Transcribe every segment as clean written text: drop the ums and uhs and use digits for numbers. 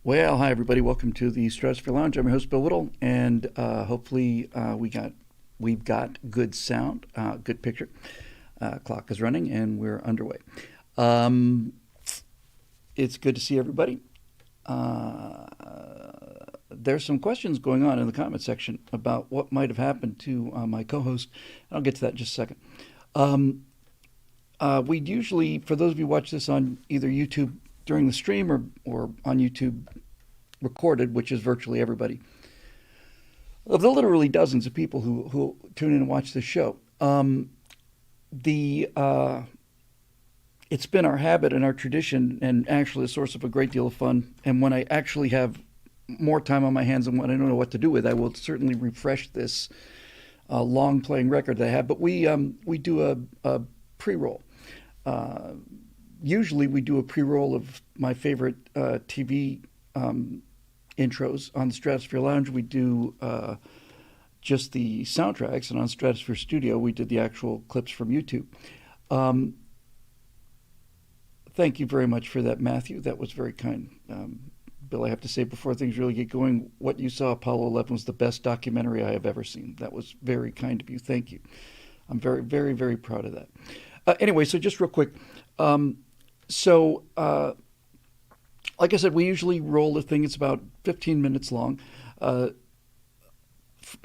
Well, hi everybody. Welcome to the Stratosphere Lounge. I'm your host Bill Whittle, and hopefully we've got good sound, good picture. Clock is running, and we're underway. Um, it's good to see everybody. Uh, there's some questions going on in the comment section about what might have happened to my co-host. I'll get to that in just a second. Um, we'd usually, for those of you who watch this on either YouTube during the stream or on YouTube recorded, which is virtually everybody, of the literally dozens of people who tune in and watch this show. The It's been our habit and our tradition, and actually a source of a great deal of fun. And when I actually have more time on my hands and when I don't know what to do with, I will certainly refresh this long playing record that I have. But we do a pre-roll. Uh, Usually we do a pre-roll of my favorite TV intros. On the Stratosphere Lounge, we do just the soundtracks, and on Stratosphere Studio, we did the actual clips from YouTube. Um, Thank you very much for that, Matthew. That was very kind. Bill, I have to say before things really get going, what you saw, Apollo 11, was the best documentary I have ever seen. That was very kind of you. Thank you. I'm very, very, very proud of that. Anyway, so just real quick. Um, so, like I said, we usually roll the thing. It's about 15 minutes long. Uh,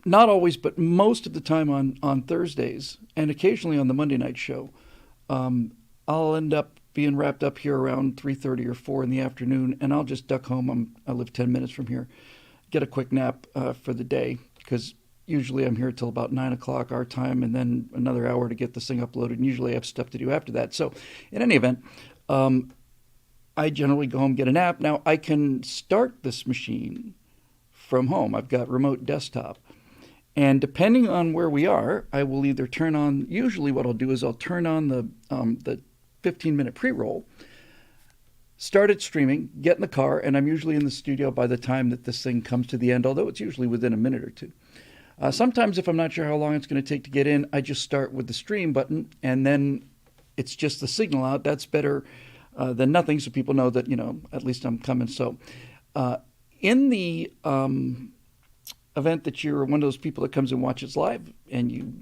Not always, but most of the time on Thursdays, and occasionally on the Monday night show. I'll end up being wrapped up here around 3:30 or 4 in the afternoon, and I'll just duck home. I live 10 minutes from here, get a quick nap for the day, because usually I'm here till about 9 o'clock our time, and then another hour to get this thing uploaded, and usually I have stuff to do after that. So in any event, um, I generally go home, get a nap. Now, I can start this machine from home. I've got remote desktop. And depending on where we are, I will either turn on, usually what I'll do is I'll turn on the 15-minute pre-roll, start it streaming, get in the car, and I'm usually in the studio by the time that this thing comes to the end, although it's usually within a minute or two. Sometimes if I'm not sure how long it's going to take to get in, I just start with the stream button, and then it's just the signal out. That's better than nothing, so people know that, at least I'm coming. So uh, in the event that you're one of those people that comes and watches live and you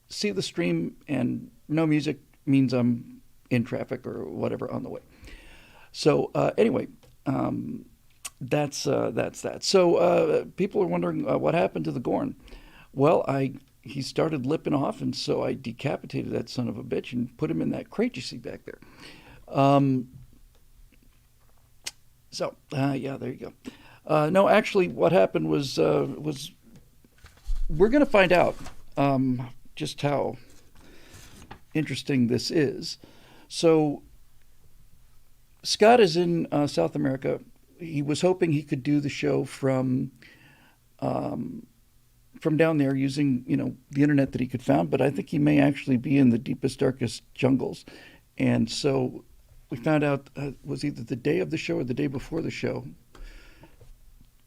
see the stream and no music, means I'm in traffic or whatever on the way. So anyway, that's that. So people are wondering what happened to the Gorn. Well, he started lipping off, and so I decapitated that son of a bitch and put him in that crate you see back there. Um, yeah, there you go. No, actually, what happened was we're going to find out just how interesting this is. So Scott is in South America. He was hoping he could do the show from down there using the internet that he could find, but I think he may actually be in the deepest, darkest jungles. And so we found out it was either the day of the show or the day before the show,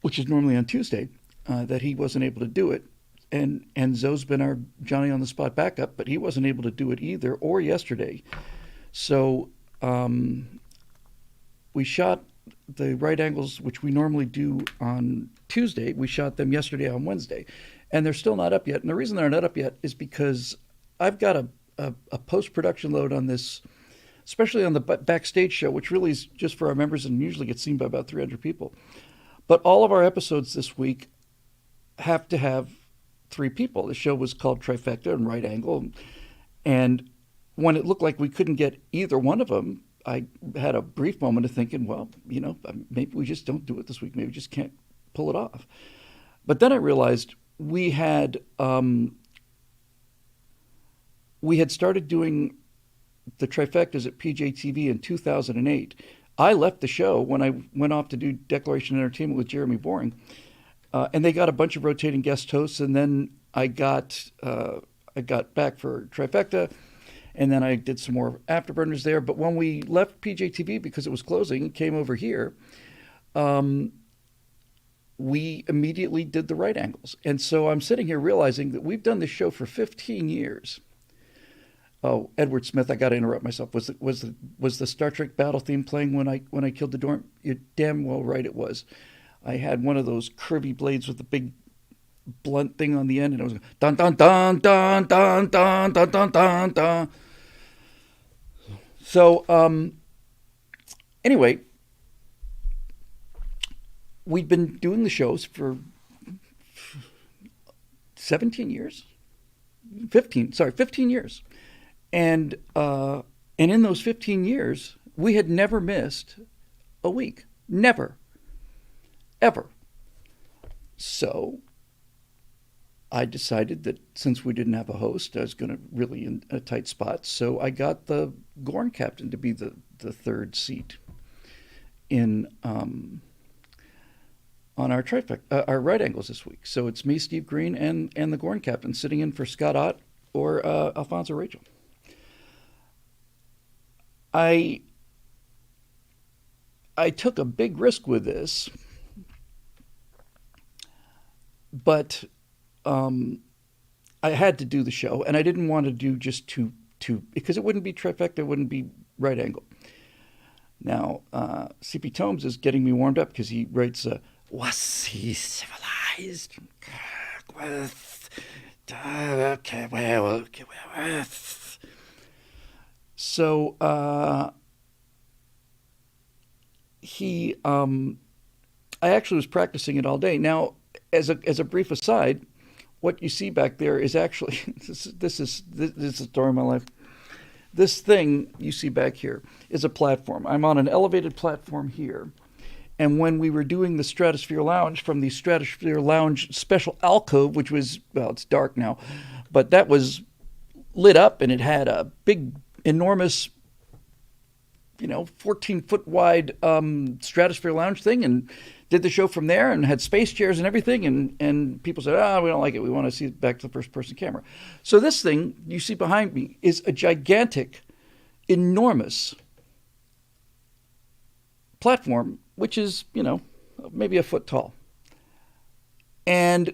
which is normally on Tuesday, that he wasn't able to do it. And Zoe's been our Johnny on the spot backup, but he wasn't able to do it either, or yesterday. So we shot the right angles, which we normally do on Tuesday. We shot them yesterday on Wednesday, and they're still not up yet. And the reason they're not up yet is because I've got a post-production load on this, especially on the backstage show, which really is just for our members and usually gets seen by about 300 people. But all of our episodes this week have to have three people. The show was called Trifecta and Right Angle. And when it looked like we couldn't get either one of them, I had a brief moment of thinking, well, maybe we just don't do it this week. Maybe we just can't pull it off. But then I realized we had started doing the Trifectas at PJTV in 2008. I left the show when I went off to do Declaration Entertainment with Jeremy Boring, and they got a bunch of rotating guest hosts. And then I got back for Trifecta, and then I did some more afterburners there. But when we left PJTV because it was closing and came over here, we immediately did the right angles. And so I'm sitting here realizing that we've done this show for 15 years. Oh, Edward Smith, I got to interrupt myself. Was the Star Trek battle theme playing when I killed the Dorm? You're damn well right it was. I had one of those curvy blades with the big blunt thing on the end, and it was dun dun dun dun dun dun dun dun dun dun. So anyway, we'd been doing the shows for 17 years, 15 years, and in those 15 years, we had never missed a week, never, ever. So I decided that since we didn't have a host, I was going to really in a tight spot. So I got the Gorn captain to be the third seat in on our trifecta, our right angles this week. So it's me, Steve Green, and the Gorn captain sitting in for Scott Ott or Alfonso Rachel. I took a big risk with this, but I had to do the show, and I didn't want to do just two because it wouldn't be trifecta, it wouldn't be right angle. Now, CP Tomes is getting me warmed up because he writes, was he civilized? Okay, well. So I actually was practicing it all day. Now, as a brief aside, what you see back there is actually this is the story of my life. This thing you see back here is a platform. I'm on an elevated platform here. And when we were doing the Stratosphere Lounge from the Stratosphere Lounge special alcove, which was, well, it's dark now, but that was lit up and it had a big, enormous, 14-foot wide Stratosphere Lounge thing, and did the show from there and had space chairs and everything. And people said, we don't like it. We want to see it back to the first-person camera. So this thing you see behind me is a gigantic, enormous platform, which is, maybe a foot tall. And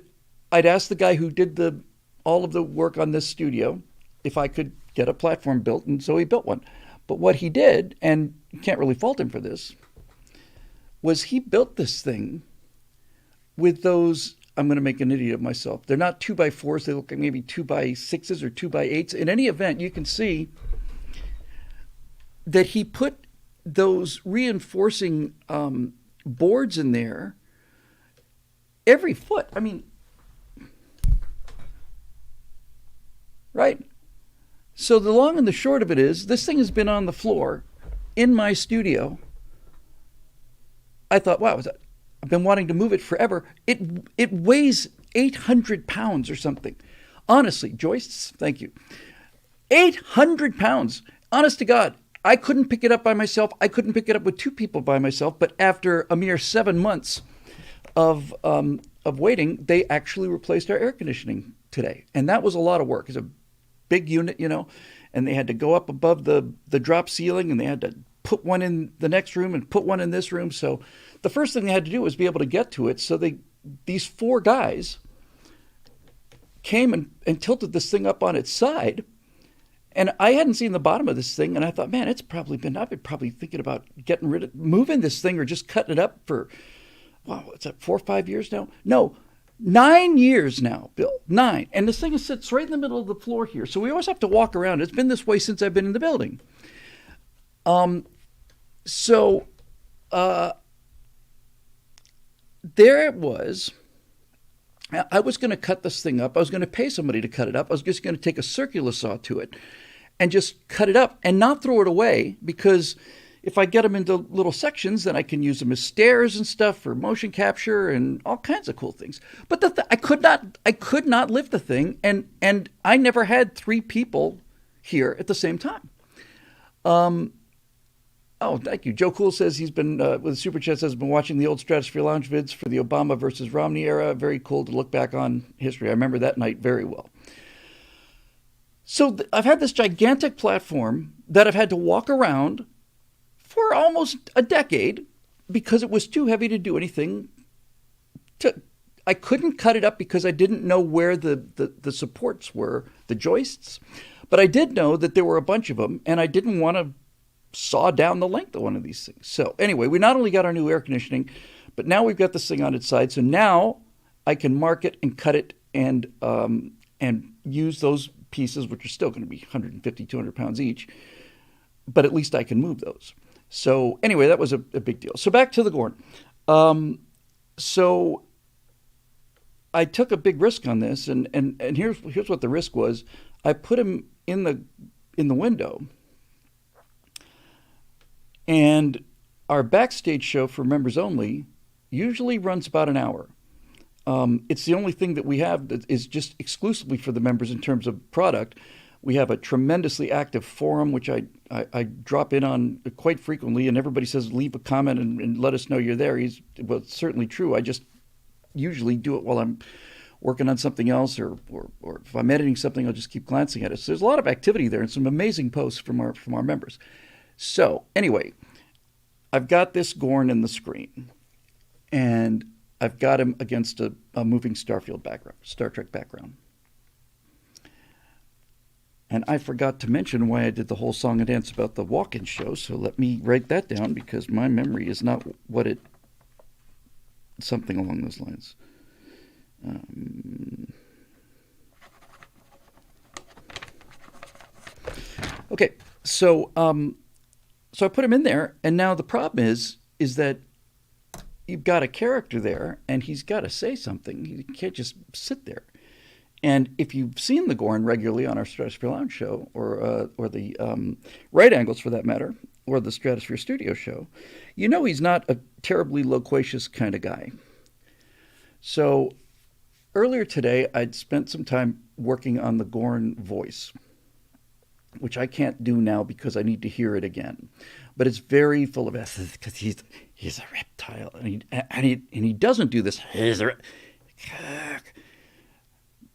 I'd asked the guy who did all of the work on this studio if I could get a platform built, and so he built one. But what he did, and you can't really fault him for this, was he built this thing with those, I'm going to make an idiot of myself. They're not 2x4s. They look like maybe 2x6s or 2x8s. In any event, you can see that he put those reinforcing boards in there every foot. I mean, right? So the long and the short of it is, this thing has been on the floor in my studio. I thought, wow, I've been wanting to move it forever. It weighs 800 pounds or something. Honestly, joists, thank you. 800 pounds. Honest to God, I couldn't pick it up by myself. I couldn't pick it up with two people by myself. But after a mere 7 months of waiting, they actually replaced our air conditioning today. And that was a lot of work. It's a big unit, and they had to go up above the drop ceiling, and they had to put one in the next room and put one in this room. So the first thing they had to do was be able to get to it. So these four guys came and tilted this thing up on its side. And I hadn't seen the bottom of this thing, and I thought, man, I've been probably thinking about moving this thing or just cutting it up for, wow, what's that, 4 or 5 years now? No, 9 years now, Bill, 9. And this thing sits right in the middle of the floor here. So we always have to walk around. It's been this way since I've been in the building. So there it was. I was going to cut this thing up. I was going to pay somebody to cut it up. I was just going to take a circular saw to it and just cut it up and not throw it away, because if I get them into little sections, then I can use them as stairs and stuff for motion capture and all kinds of cool things. But I could not lift the thing, and I never had 3 people here at the same time. Oh, thank you. Joe Cool says he's been, with Super Chat, says, been watching the old Stratosphere Lounge vids for the Obama versus Romney era. Very cool to look back on history. I remember that night very well. So I've had this gigantic platform that I've had to walk around for almost a decade because it was too heavy to do anything. I couldn't cut it up because I didn't know where the supports were, the joists. But I did know that there were a bunch of them, and I didn't want to saw down the length of one of these things. So anyway, we not only got our new air conditioning, but now we've got this thing on its side. So now I can mark it and cut it and use those pieces, which are still going to be 150, 200 pounds each, but at least I can move those. So anyway, that was a big deal. So back to the Gorn. So I took a big risk on this, and here's what the risk was. I put him in the window, and our backstage show for members only usually runs about an hour. It's the only thing that we have that is just exclusively for the members in terms of product. We have a tremendously active forum, which I drop in on quite frequently, and everybody says leave a comment and let us know you're there. Well, it's certainly true. I just usually do it while I'm working on something else, or if I'm editing something, I'll just keep glancing at it. So there's a lot of activity there and some amazing posts from our members. So anyway, I've got this Gorn in the screen, and I've got him against a moving Star Trek background. And I forgot to mention why I did the whole song and dance about the walk-in show, so let me write that down because my memory is not something along those lines. Okay, so I put him in there, and now the problem is that you've got a character there, and he's got to say something. He can't just sit there. And if you've seen the Gorn regularly on our Stratosphere Lounge show, or the Right Angles for that matter, or the Stratosphere Studio show, you know he's not a terribly loquacious kind of guy. So earlier today, I'd spent some time working on the Gorn voice, which I can't do now because I need to hear it again. But it's very full of S's because he's a reptile, and he doesn't do this.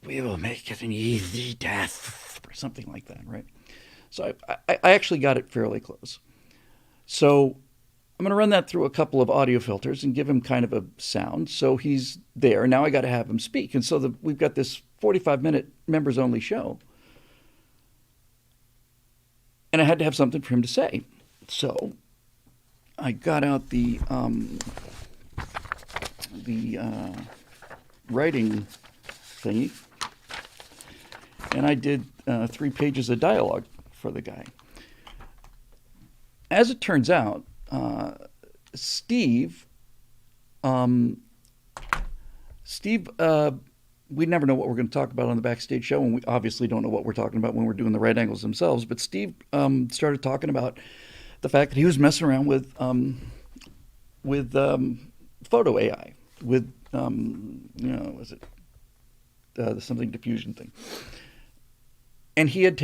We will make it an easy death, or something like that, right? So I actually got it fairly close. So I'm going to run that through a couple of audio filters and give him kind of a sound. So he's there. Now I got to have him speak. And so we've got this 45-minute members-only show. And I had to have something for him to say. So I got out the writing thingy, and I did 3 pages of dialogue for the guy. As it turns out, Steve, we never know what we're going to talk about on the backstage show, and we obviously don't know what we're talking about when we're doing the right angles themselves. But Steve started talking about the fact that he was messing around with photo AI, with was it the something diffusion thing, and he had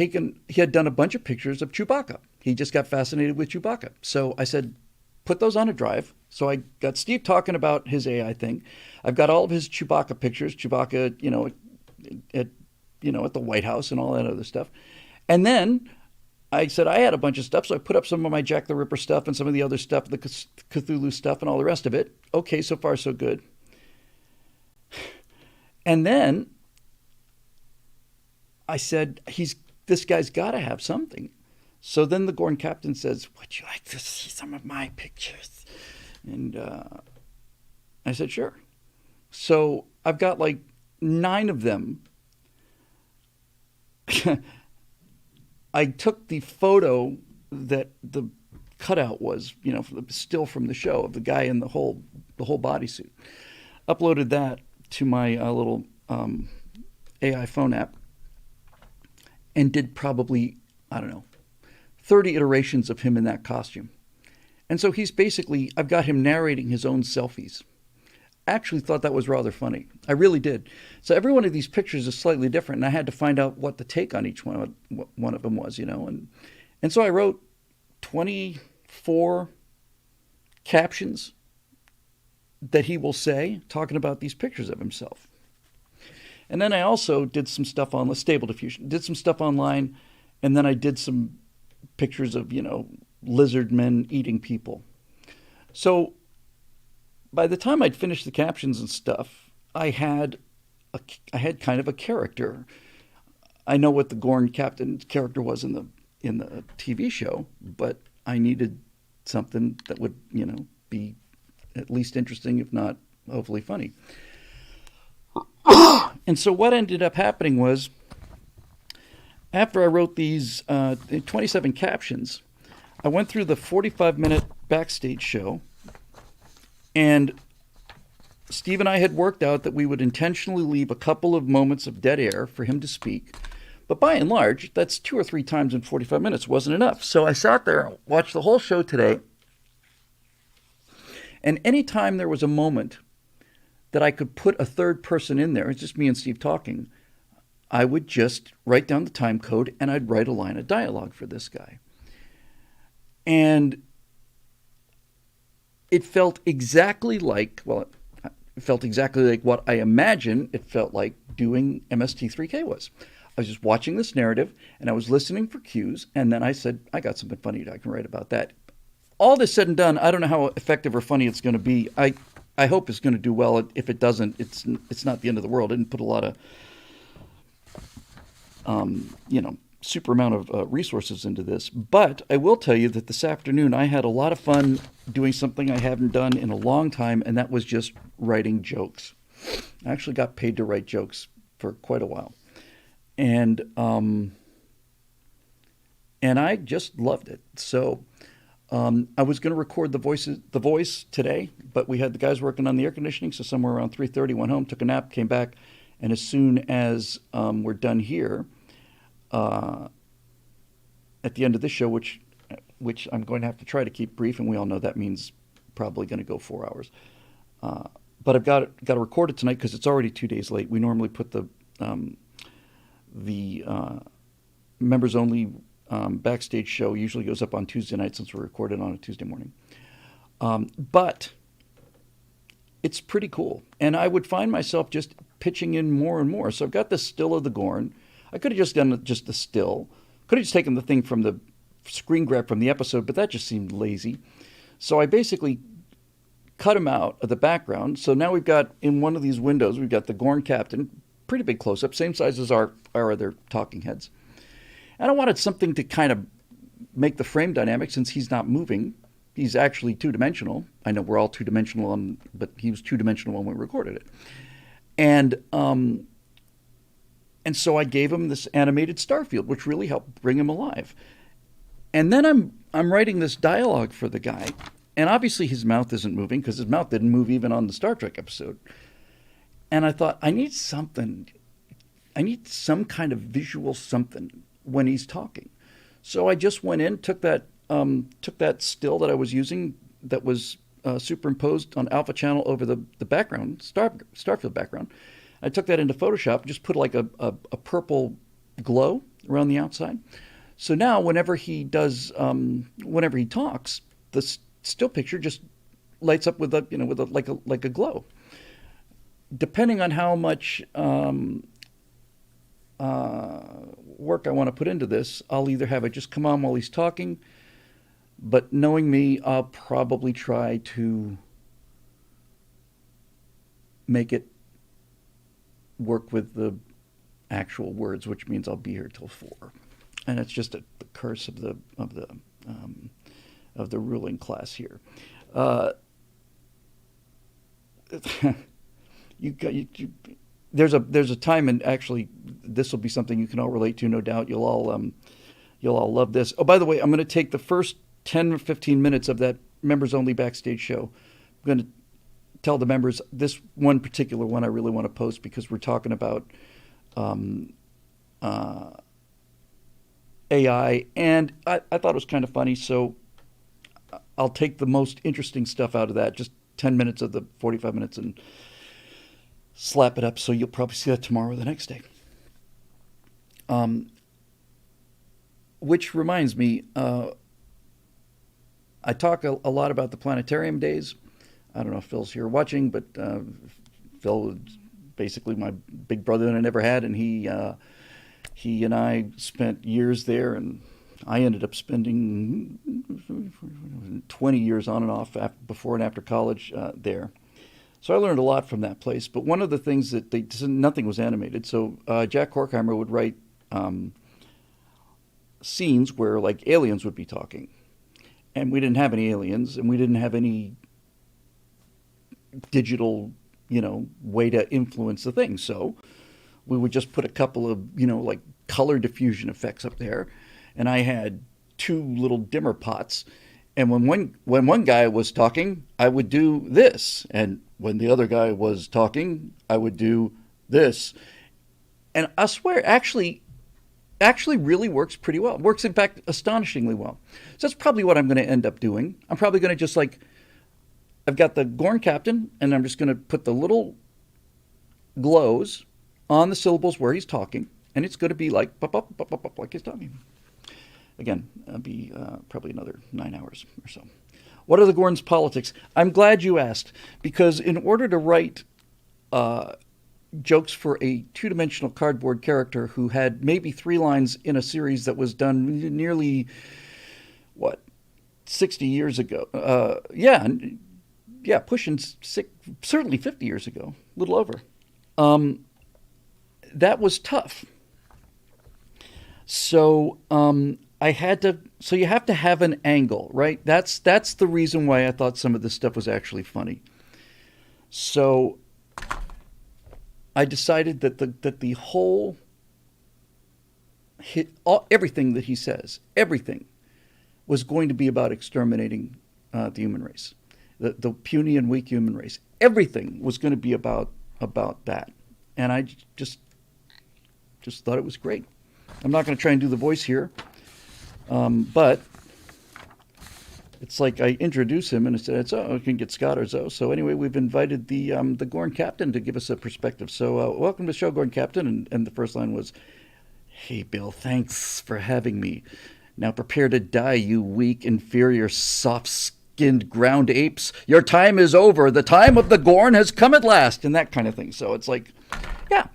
done a bunch of pictures of Chewbacca. He just got fascinated with Chewbacca. So I said, put those on a drive. So I got Steve talking about his AI thing. I've got all of his Chewbacca pictures, Chewbacca, at the White House and all that other stuff. And then I said I had a bunch of stuff, so I put up some of my Jack the Ripper stuff and some of the other stuff, the Cthulhu stuff and all the rest of it. Okay, so far so good. And then I said, this guy's got to have something. So then the Gorn captain says, would you like to see some of my pictures? And I said, sure. So I've got like 9 of them. I took the photo that the cutout was, still from the show of the guy in the whole bodysuit. Uploaded that to my little AI phone app and did probably, 30 iterations of him in that costume. And so I've got him narrating his own selfies. Actually thought that was rather funny. I really did. So every one of these pictures is slightly different, and I had to find out what the take on each one of them was, and so I wrote 24 captions that he will say, talking about these pictures of himself. And then I also did some stuff on Stable Diffusion, did some stuff online, and then I did some pictures of, lizard men eating people. So by the time I'd finished the captions and stuff, I had kind of a character. I know what the Gorn captain character was in the TV show, but I needed something that would, be at least interesting, if not hopefully funny. And so what ended up happening was, after I wrote these 27 captions, I went through the 45-minute backstage show, and Steve and I had worked out that we would intentionally leave a couple of moments of dead air for him to speak. But by and large, that's 2 or 3 times in 45 minutes wasn't enough. So I sat there, watched the whole show today, and anytime there was a moment that I could put a third person in there, it's just me and Steve talking, I would just write down the time code and I'd write a line of dialogue for this guy. And it felt exactly like, it felt exactly like what I imagine it felt like doing MST3K was. I was just watching this narrative and I was listening for cues, and then I said, I got something funny I can write about that. All this said and done, I don't know how effective or funny it's going to be. I hope it's going to do well. If it doesn't, it's not the end of the world. I didn't put a lot of, super amount of resources into this. But I will tell you that this afternoon I had a lot of fun doing something I haven't done in a long time, and that was just writing jokes. I actually got paid to write jokes for quite a while. And I just loved it. So I was going to record the voice today, but we had the guys working on the air conditioning, so somewhere around 3:30, went home, took a nap, came back, and as soon as we're done here, at the end of this show, which I'm going to have to try to keep brief, and we all know that means probably going to go 4 hours. But I've got to record it tonight because it's already 2 days late. We normally put the members only backstage show usually goes up on Tuesday night, since we're recorded on a Tuesday morning. But it's pretty cool. And I would find myself just pitching in more and more. So I've got the still of the Gorn. I could have just done just the still. Could have just taken the thing from the screen grab from the episode, but that just seemed lazy. So I basically cut him out of the background. So now we've got, in one of these windows, we've got the Gorn captain, pretty big close-up, same size as our other talking heads. And I wanted something to kind of make the frame dynamic, since he's not moving. He's actually two-dimensional. I know we're all two-dimensional, but he was two-dimensional when we recorded it. And so I gave him this animated star field, which really helped bring him alive. And then I'm writing this dialogue for the guy, and obviously his mouth isn't moving, because his mouth didn't move even on the Star Trek episode. And I thought, I need some kind of visual something when he's talking. So I just went in, took that still that I was using, that was superimposed on Alpha Channel over the background, Starfield background. I took that into Photoshop, just put like a purple glow around the outside. So now whenever he talks, the still picture just lights up with a glow. Depending on how much work I want to put into this, I'll either have it just come on while he's talking, but knowing me, I'll probably try to make it work with the actual words, which means I'll be here till 4, and it's just the curse of the ruling class here. There's a time, and actually this will be something you can all relate to, no doubt. You'll all love this. Oh, by the way, I'm going to take the first 10 or 15 minutes of that members only backstage show. I'm going to tell the members this one particular one I really want to post, because we're talking about AI, and I thought it was kind of funny, so I'll take the most interesting stuff out of that, just 10 minutes of the 45 minutes, and slap it up, so you'll probably see that tomorrow or the next day. Which reminds me, I talk a lot about the planetarium days. I don't know if Phil's here watching, but Phil was basically my big brother that I never had, and he and I spent years there, and I ended up spending 20 years on and off before and after college there. So I learned a lot from that place. But one of the things that nothing was animated. So Jack Horkheimer would write scenes where like aliens would be talking, and we didn't have any aliens, and we didn't have any digital, way to influence the thing. So we would just put a couple of, like color diffusion effects up there, and I had two little dimmer pots. And when one guy was talking, I would do this, and when the other guy was talking, I would do this. And I swear, actually really works pretty well. It works, in fact, astonishingly well. So that's probably what I'm going to end up doing. I'm probably going to just like, I've got the Gorn Captain, and I'm just going to put the little glows on the syllables where he's talking, and it's going to be like, pop, pop, pop, pop, pop, like he's talking. Again, it'll be probably another 9 hours or so. What are the Gorn's politics? I'm glad you asked, because in order to write jokes for a two-dimensional cardboard character who had maybe 3 lines in a series that was done nearly, 60 years ago? Yeah, pushing certainly 50 years ago, a little over. That was tough. So I had to. So you have to have an angle, right? That's the reason why I thought some of this stuff was actually funny. So I decided that the whole everything that he says, everything was going to be about exterminating the human race, the puny and weak human race. Everything was going to be about that, and I just thought it was great. I'm not going to try and do the voice here, but it's like I introduce him and it's we can get Scott or Zoe. So anyway, we've invited the Gorn Captain to give us a perspective. So welcome to the show, Gorn Captain. And the first line was, "Hey Bill, thanks for having me. Now prepare to die, you weak, inferior, soft-skinned ground apes. Your time is over. The time of the Gorn has come at last," and that kind of thing. So it's like, yeah.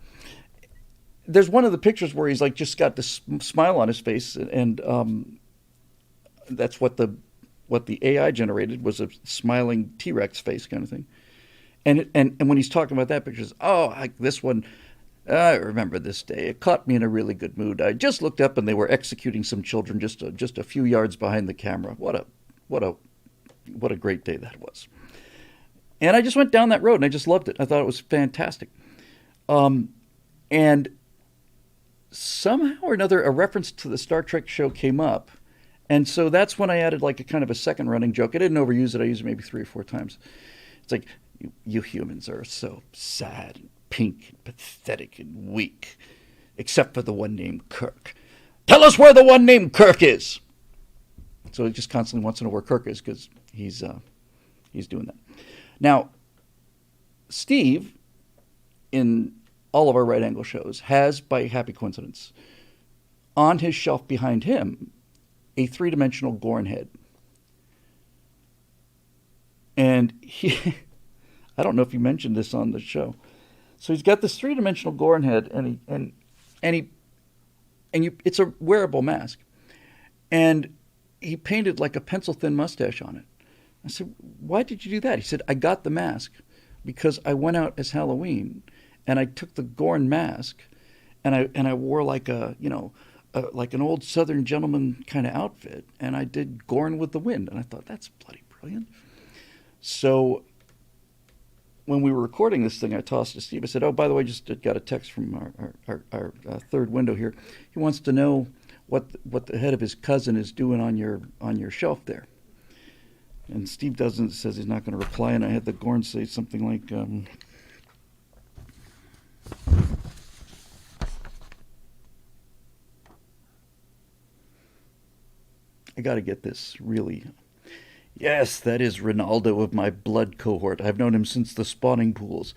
There's one of the pictures where he's like just got this smile on his face, and that's what the AI generated was a smiling T-Rex face kind of thing. And when he's talking about that picture, this one, I remember this day. It caught me in a really good mood. I just looked up and they were executing some children just a few yards behind the camera. What a great day that was. And I just went down that road and I just loved it. I thought it was fantastic. And somehow or another, a reference to the Star Trek show came up. And so that's when I added like a kind of a second running joke. I didn't overuse it. I used it maybe 3 or 4 times. It's like, you humans are so sad and pink and pathetic and weak, except for the one named Kirk. Tell us where the one named Kirk is. So he just constantly wants to know where Kirk is because he's doing that. Now, Steve, in all of our right angle shows, has, by happy coincidence, on his shelf behind him, a 3-dimensional Gorn head. And I don't know if you mentioned this on the show. So he's got this 3-dimensional Gorn head, it's a wearable mask. And he painted like a pencil-thin mustache on it. I said, "Why did you do that?" He said, "I got the mask because I went out as Halloween and I took the Gorn mask and I wore like like an old Southern gentleman kind of outfit, and I did Gorn with the Wind." And I thought, that's bloody brilliant. So when we were recording this thing, I tossed to Steve. I said, "Oh, by the way, just got a text from our third window here. He wants to know what the head of his cousin is doing on your shelf there." And Steve says he's not going to reply, and I had the Gorn say something like, I got to get this, really. "Yes, that is Ronaldo of my blood cohort. I've known him since the spawning pools.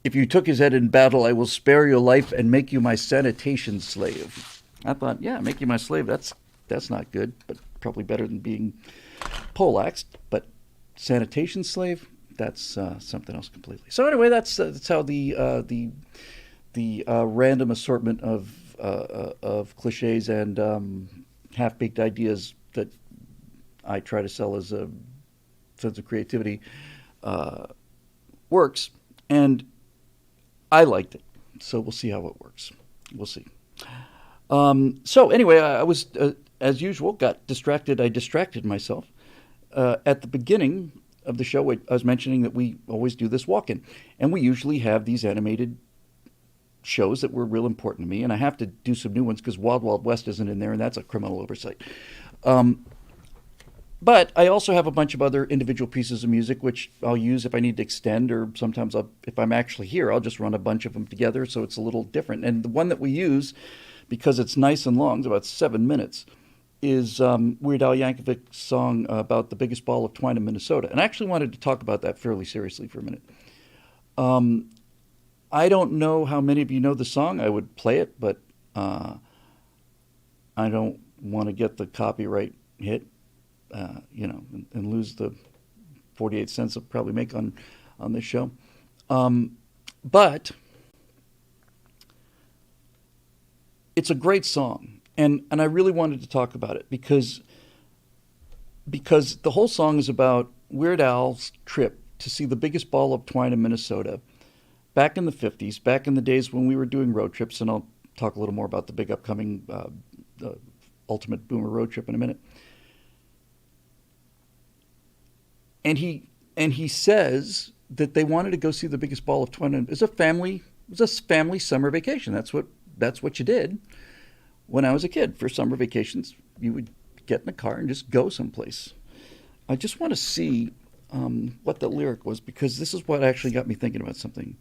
If you took his head in battle, I will spare your life and make you my sanitation slave." I thought, yeah, make you my slave, that's not good, but probably better than being poleaxed. But sanitation slave, that's something else completely. So anyway, that's how the random assortment of cliches and half-baked ideas that I try to sell as a sense of creativity works, and I liked it. So we'll see how it works. We'll see. So anyway, I was, as usual, got distracted. I distracted myself. At the beginning of the show, I was mentioning that we always do this walk-in, and we usually have these animated shows that were real important to me, and I have to do some new ones because Wild Wild West isn't in there, and that's a criminal oversight. Um, but I also have a bunch of other individual pieces of music which I'll use if I need to extend, or sometimes if I'm actually here, I'll just run a bunch of them together, so it's a little different. And the one that we use, because it's nice and long, it's about 7 minutes, is Weird Al Yankovic's song about the biggest ball of twine in Minnesota. And I actually wanted to talk about that fairly seriously for a minute. Um, I don't know how many of you know the song. I would play it, but I don't want to get the copyright hit, and lose the 48 cents I'll probably make on this show. But it's a great song, and I really wanted to talk about it because the whole song is about Weird Al's trip to see the biggest ball of twine in Minnesota back in the 50s, back in the days when we were doing road trips, and I'll talk a little more about the big upcoming Ultimate Boomer road trip in a minute. And he says that they wanted to go see the biggest ball of twine. It was a family summer vacation. That's what you did when I was a kid. For summer vacations, you would get in a car and just go someplace. I just want to see what the lyric was, because this is what actually got me thinking about something.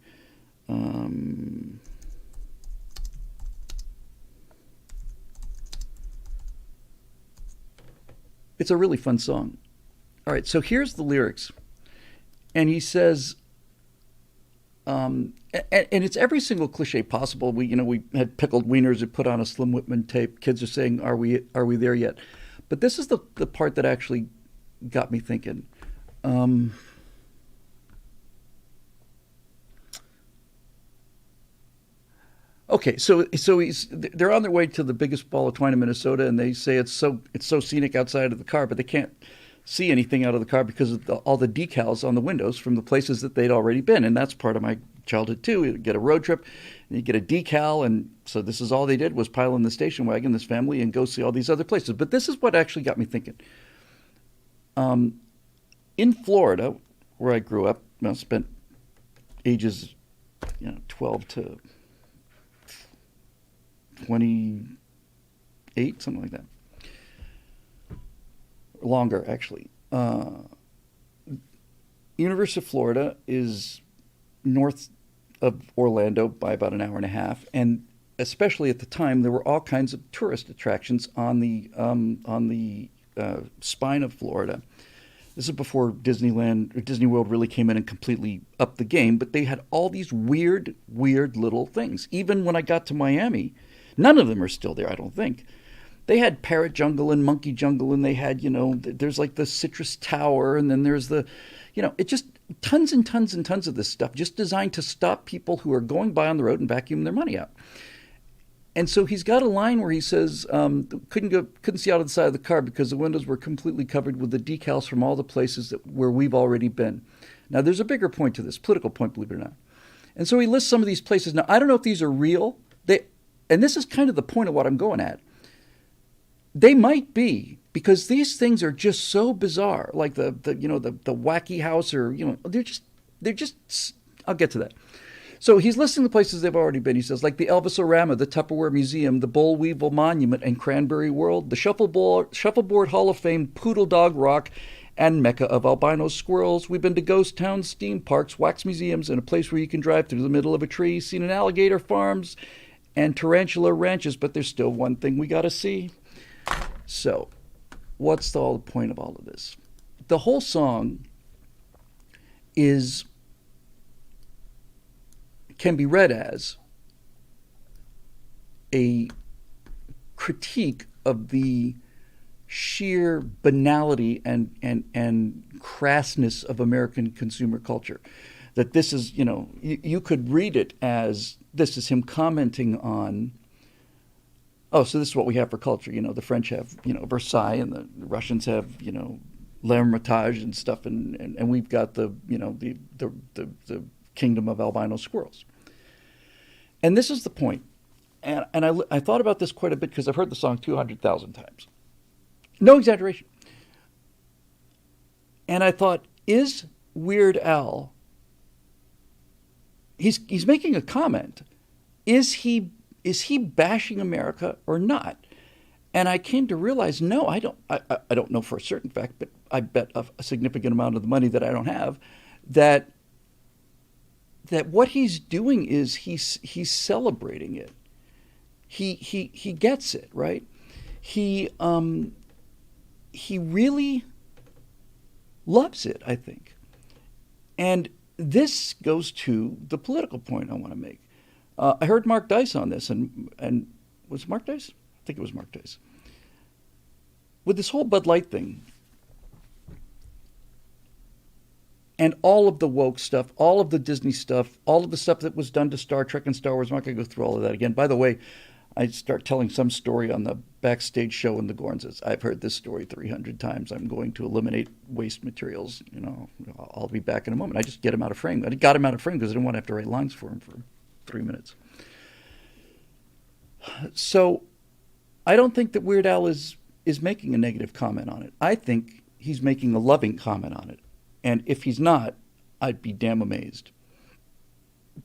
It's a really fun song. All right, so here's the lyrics. And he says, and it's every single cliche possible. We had pickled wieners and put on a Slim Whitman tape. Kids are saying, "Are we there yet?" But this is the part that actually got me thinking. Okay, so they're on their way to the biggest ball of twine in Minnesota, and they say it's so scenic outside of the car, but they can't see anything out of the car because of all the decals on the windows from the places that they'd already been. And that's part of my childhood too. You get a road trip and you get a decal, and so this is all they did was pile in the station wagon, this family, and go see all these other places. But this is what actually got me thinking. In Florida, where I grew up, I spent ages 12 to 28, something like that. Longer, actually. University of Florida is north of Orlando by about an hour and a half, and especially at the time, there were all kinds of tourist attractions on the spine of Florida. This is before Disneyland or Disney World really came in and completely upped the game, but they had all these weird little things. Even when I got to Miami, none of them are still there, I don't think. They had parrot jungle and monkey jungle, and they had, there's like the citrus tower, and then there's it just tons and tons and tons of this stuff just designed to stop people who are going by on the road and vacuum their money out. And so he's got a line where he says, couldn't see out of the side of the car because the windows were completely covered with the decals from all the places where we've already been. Now, there's a bigger point to this, political point, believe it or not. And so he lists some of these places. Now, I don't know if these are real. And this is kind of the point of what I'm going at. They might be, because these things are just so bizarre, like the wacky house, or they're just. I'll get to that. So he's listing the places they've already been. He says, like the Elvis-O-Rama, the Tupperware Museum, the Boll Weevil Monument and Cranberry World, the Shuffleboard Hall of Fame, Poodle Dog Rock, and Mecca of albino squirrels. We've been to ghost towns, theme parks, wax museums, and a place where you can drive through the middle of a tree, seen an alligator farms and tarantula ranches, but there's still one thing we got to see. So, what's the whole point of all of this? The whole song can be read as a critique of the sheer banality and crassness of American consumer culture. That this is, you could read it as this is him commenting on, so this is what we have for culture. The French have, Versailles, and the Russians have, L'Hermitage and stuff, and we've got the kingdom of albino squirrels. And this is the point. I thought about this quite a bit because I've heard the song 200,000 times. No exaggeration. And I thought, is Weird Al, he's making a comment. Is he bashing America or not? And I came to realize, no, I don't know for a certain fact, but I bet a significant amount of the money that I don't have, that what he's doing is he's celebrating it. He gets it, right? He really loves it, I think. And this goes to the political point I want to make. I heard Mark Dice on this, and was it Mark Dice? I think it was Mark Dice. With this whole Bud Light thing, and all of the woke stuff, all of the Disney stuff, all of the stuff that was done to Star Trek and Star Wars, I'm not going to go through all of that again. By the way, I start telling some story on the backstage show in the Gorns. I've heard this story 300 times. I'm going to eliminate waste materials. I'll be back in a moment. I just get him out of frame. I got him out of frame because I didn't want to have to write lines for him for 3 minutes. So I don't think that Weird Al is making a negative comment on it. I think he's making a loving comment on it. And if he's not, I'd be damn amazed.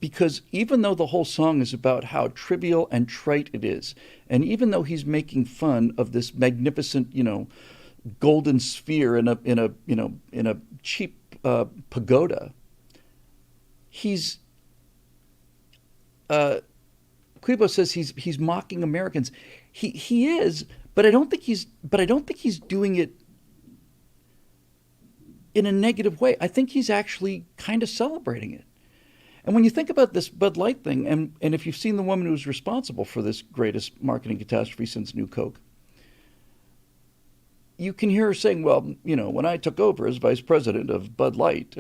Because even though the whole song is about how trivial and trite it is, and even though he's making fun of this magnificent, golden sphere in a cheap pagoda, he's Quibo says he's mocking Americans. He is, but I don't think he's doing it in a negative way. I think he's actually kind of celebrating it. And when you think about this Bud Light thing, and if you've seen the woman who's responsible for this greatest marketing catastrophe since New Coke, you can hear her saying, well, when I took over as vice president of Bud Light,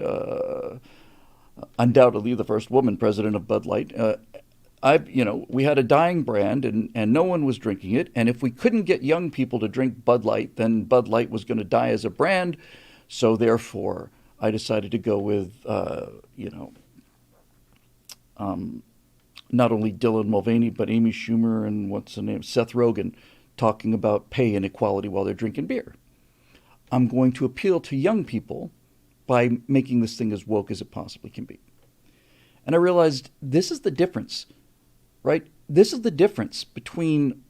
undoubtedly the first woman president of Bud Light, we had a dying brand and no one was drinking it. And if we couldn't get young people to drink Bud Light, then Bud Light was going to die as a brand. So therefore, I decided to go with, not only Dylan Mulvaney, but Amy Schumer and what's the name, Seth Rogen, talking about pay inequality while they're drinking beer. I'm going to appeal to young people by making this thing as woke as it possibly can be. And I realized this is the difference, right? This is the difference between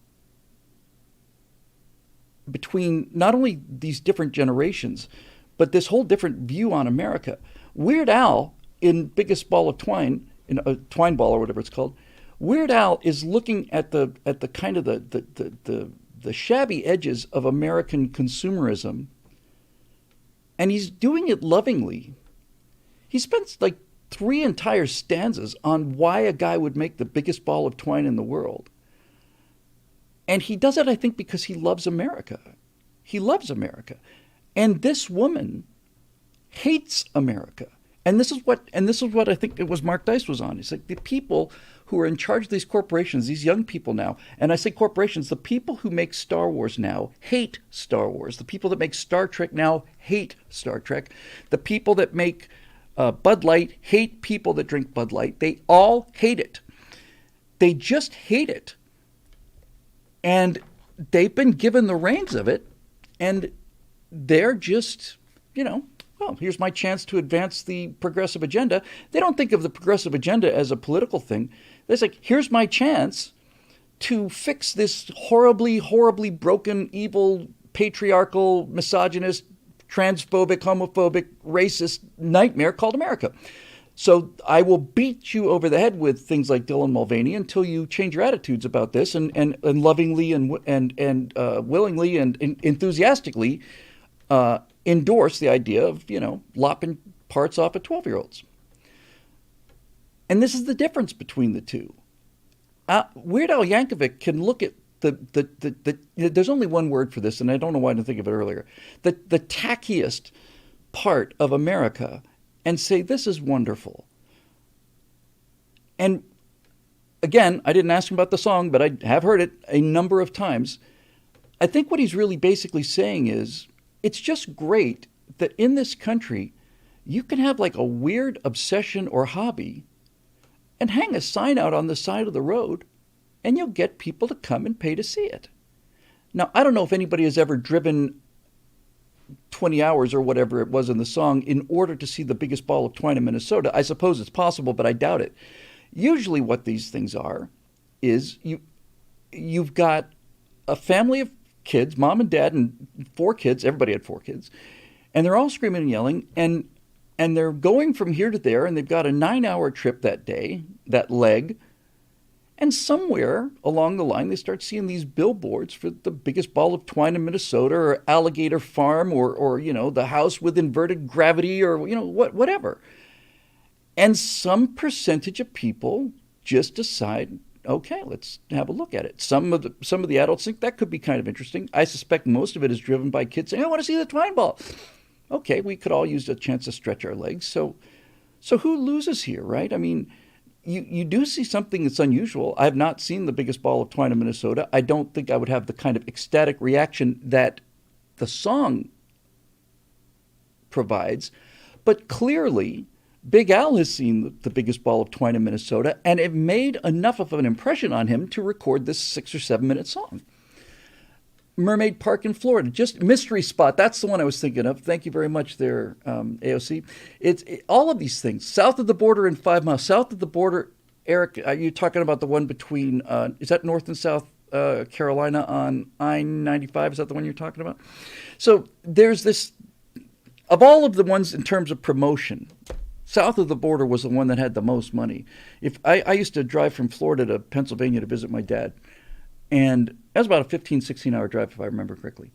not only these different generations, but this whole different view on America. Weird Al, in Biggest Ball of Twine, in a Twine Ball or whatever it's called, Weird Al is looking at the kind of the shabby edges of American consumerism, and he's doing it lovingly. He spends like 3 entire stanzas on why a guy would make the biggest ball of twine in the world. And he does it, I think, because he loves America. He loves America. And this woman hates America. And this is what I think it was Mark Dice was on. It's like the people who are in charge of these corporations, these young people now, and I say corporations, the people who make Star Wars now hate Star Wars. The people that make Star Trek now hate Star Trek. The people that make Bud Light hate people that drink Bud Light. They all hate it. They just hate it. And they've been given the reins of it, and they're just, well, here's my chance to advance the progressive agenda. They don't think of the progressive agenda as a political thing. It's like, here's my chance to fix this horribly, horribly broken, evil, patriarchal, misogynist, transphobic, homophobic, racist nightmare called America. So I will beat you over the head with things like Dylan Mulvaney until you change your attitudes about this and lovingly and willingly and enthusiastically endorse the idea of, lopping parts off of 12-year-olds. And this is the difference between the two. Weird Al Yankovic can look at there's only one word for this, and I don't know why I didn't think of it earlier. The tackiest part of America and say, this is wonderful. And again, I didn't ask him about the song, but I have heard it a number of times. I think what he's really basically saying is, it's just great that in this country, you can have like a weird obsession or hobby and hang a sign out on the side of the road and you'll get people to come and pay to see it. Now, I don't know if anybody has ever driven 20 hours or whatever it was in the song in order to see the biggest ball of twine in Minnesota. I suppose it's possible, but I doubt it. Usually what these things are is you've got a family of kids, mom and dad and 4 kids, everybody had 4 kids, and they're all screaming and yelling, and they're going from here to there, and they've got a 9-hour trip that day, that leg. And somewhere along the line, they start seeing these billboards for the biggest ball of twine in Minnesota, or Alligator Farm, or the house with inverted gravity, or whatever. And some percentage of people just decide, okay, let's have a look at it. Some of the adults think that could be kind of interesting. I suspect most of it is driven by kids saying, I want to see the twine ball. Okay, we could all use a chance to stretch our legs. So who loses here, right? I mean, you do see something that's unusual. I have not seen the biggest ball of twine in Minnesota. I don't think I would have the kind of ecstatic reaction that the song provides. But clearly, Big Al has seen the biggest ball of twine in Minnesota, and it made enough of an impression on him to record this 6 or 7 minute song. Mermaid Park in Florida, just mystery spot. That's the one I was thinking of. Thank you very much there, AOC. It's all of these things. South of the border and 5 miles. South of the border, Eric, are you talking about the one between, is that North and South Carolina on I-95? Is that the one you're talking about? So there's this, of all of the ones in terms of promotion, south of the border was the one that had the most money. If I used to drive from Florida to Pennsylvania to visit my dad, and that was about a 15, 16-hour drive, if I remember correctly.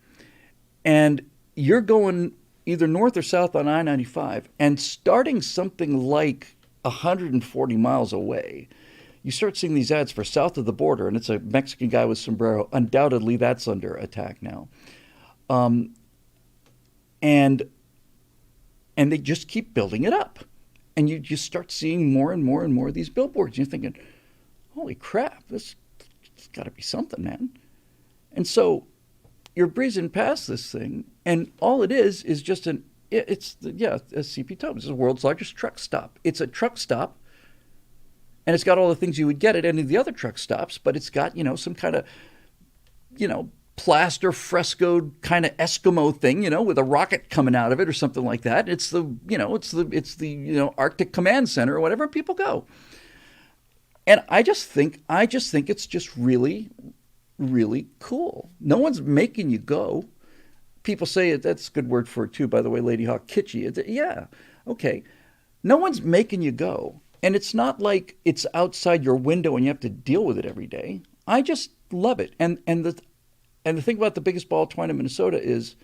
And you're going either north or south on I-95, and starting something like 140 miles away, you start seeing these ads for south of the border, and it's a Mexican guy with sombrero. Undoubtedly, that's under attack now. And they just keep building it up. And you just start seeing more and more and more of these billboards. You're thinking, holy crap, it's got to be something, man. And so you're breezing past this thing, and all it is just a CP Tobin. It's the world's largest truck stop. It's a truck stop, and it's got all the things you would get at any of the other truck stops, but it's got, some kind of, plaster frescoed kind of Eskimo thing, with a rocket coming out of it or something like that. It's the Arctic Command Center or whatever, people go. And I just think it's just really, really cool. No one's making you go. People say that's a good word for it too, by the way, Lady Hawk, kitschy. Yeah, okay. No one's making you go. And it's not like it's outside your window and you have to deal with it every day. I just love it. And the thing about the biggest ball of twine in Minnesota is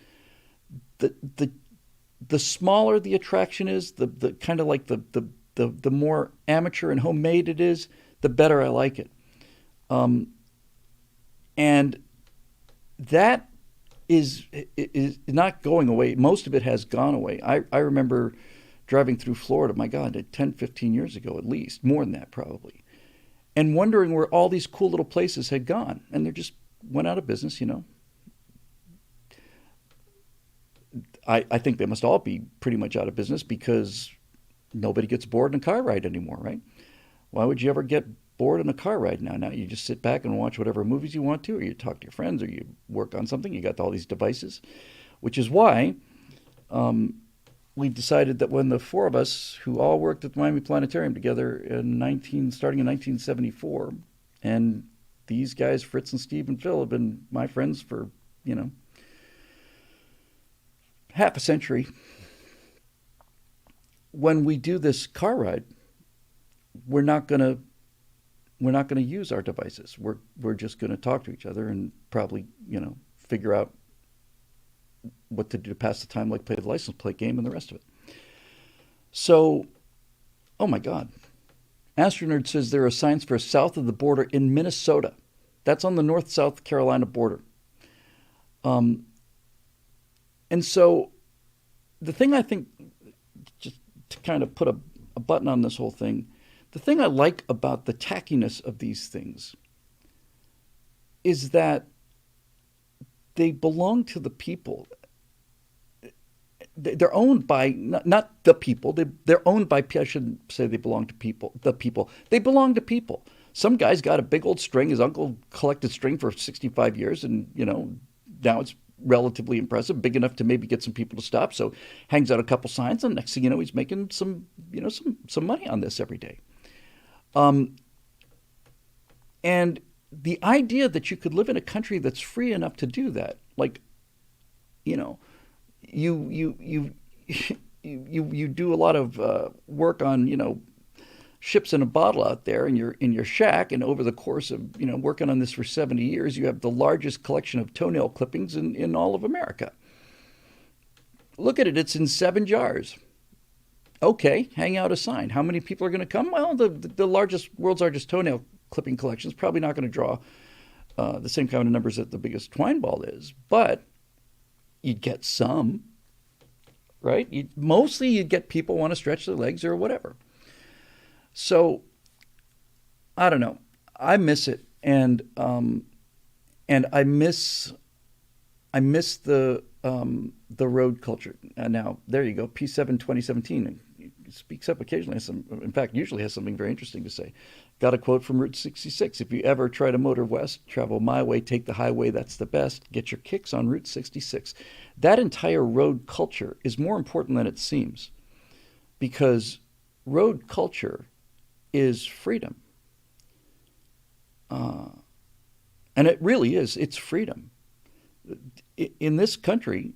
the smaller the attraction is, the kind of like the more amateur and homemade it is, the better I like it. And that is not going away. Most of it has gone away. I remember driving through Florida, my God, 10, 15 years ago at least, more than that probably, and wondering where all these cool little places had gone. And they just went out of business, I think they must all be pretty much out of business because nobody gets bored in a car ride anymore, right? Why would you ever get bored in a car ride now? Now you just sit back and watch whatever movies you want to, or you talk to your friends, or you work on something. You got all these devices, which is why we decided that when the 4 of us, who all worked at the Miami Planetarium together starting in 1974, and these guys, Fritz and Steve and Phil, have been my friends for, half a century. When we do this car ride, we're not gonna use our devices. We're just gonna talk to each other and probably, figure out what to do to pass the time, like play the license plate game and the rest of it. So, oh my God. Astronerd says there are signs for south of the border in Minnesota. That's on the North-South Carolina border. And so the thing I think, just to kind of put a button on this whole thing, the thing I like about the tackiness of these things is that they belong to the people. They're owned by, not the people, they're owned by, I shouldn't say they belong to people, the people. They belong to people. Some guy's got a big old string. His uncle collected string for 65 years, and now it's relatively impressive, big enough to maybe get some people to stop. So hangs out a couple signs, and next thing you know, he's making some money on this every day. Um, and the idea that you could live in a country that's free enough to do that, like, you know, you you do a lot of work on ships in a bottle out there in your shack, and over the course of working on this for 70 years, you have the largest collection of toenail clippings in all of America. Look at it; it's in 7 jars. Okay, hang out a sign. How many people are going to come? Well, the world's largest toenail clipping collection is probably not going to draw the same kind of numbers that the biggest twine ball is, but you'd get some, right? Mostly you'd get people want to stretch their legs or whatever. So I don't know. I miss it, and I miss the road culture. Now there you go. P7 2017 speaks up occasionally. In fact, usually has something very interesting to say. Got a quote from Route 66. If you ever try to motor west, travel my way, take the highway. That's the best. Get your kicks on Route 66. That entire road culture is more important than it seems, because road culture is freedom. And it really is. It's freedom. In this country,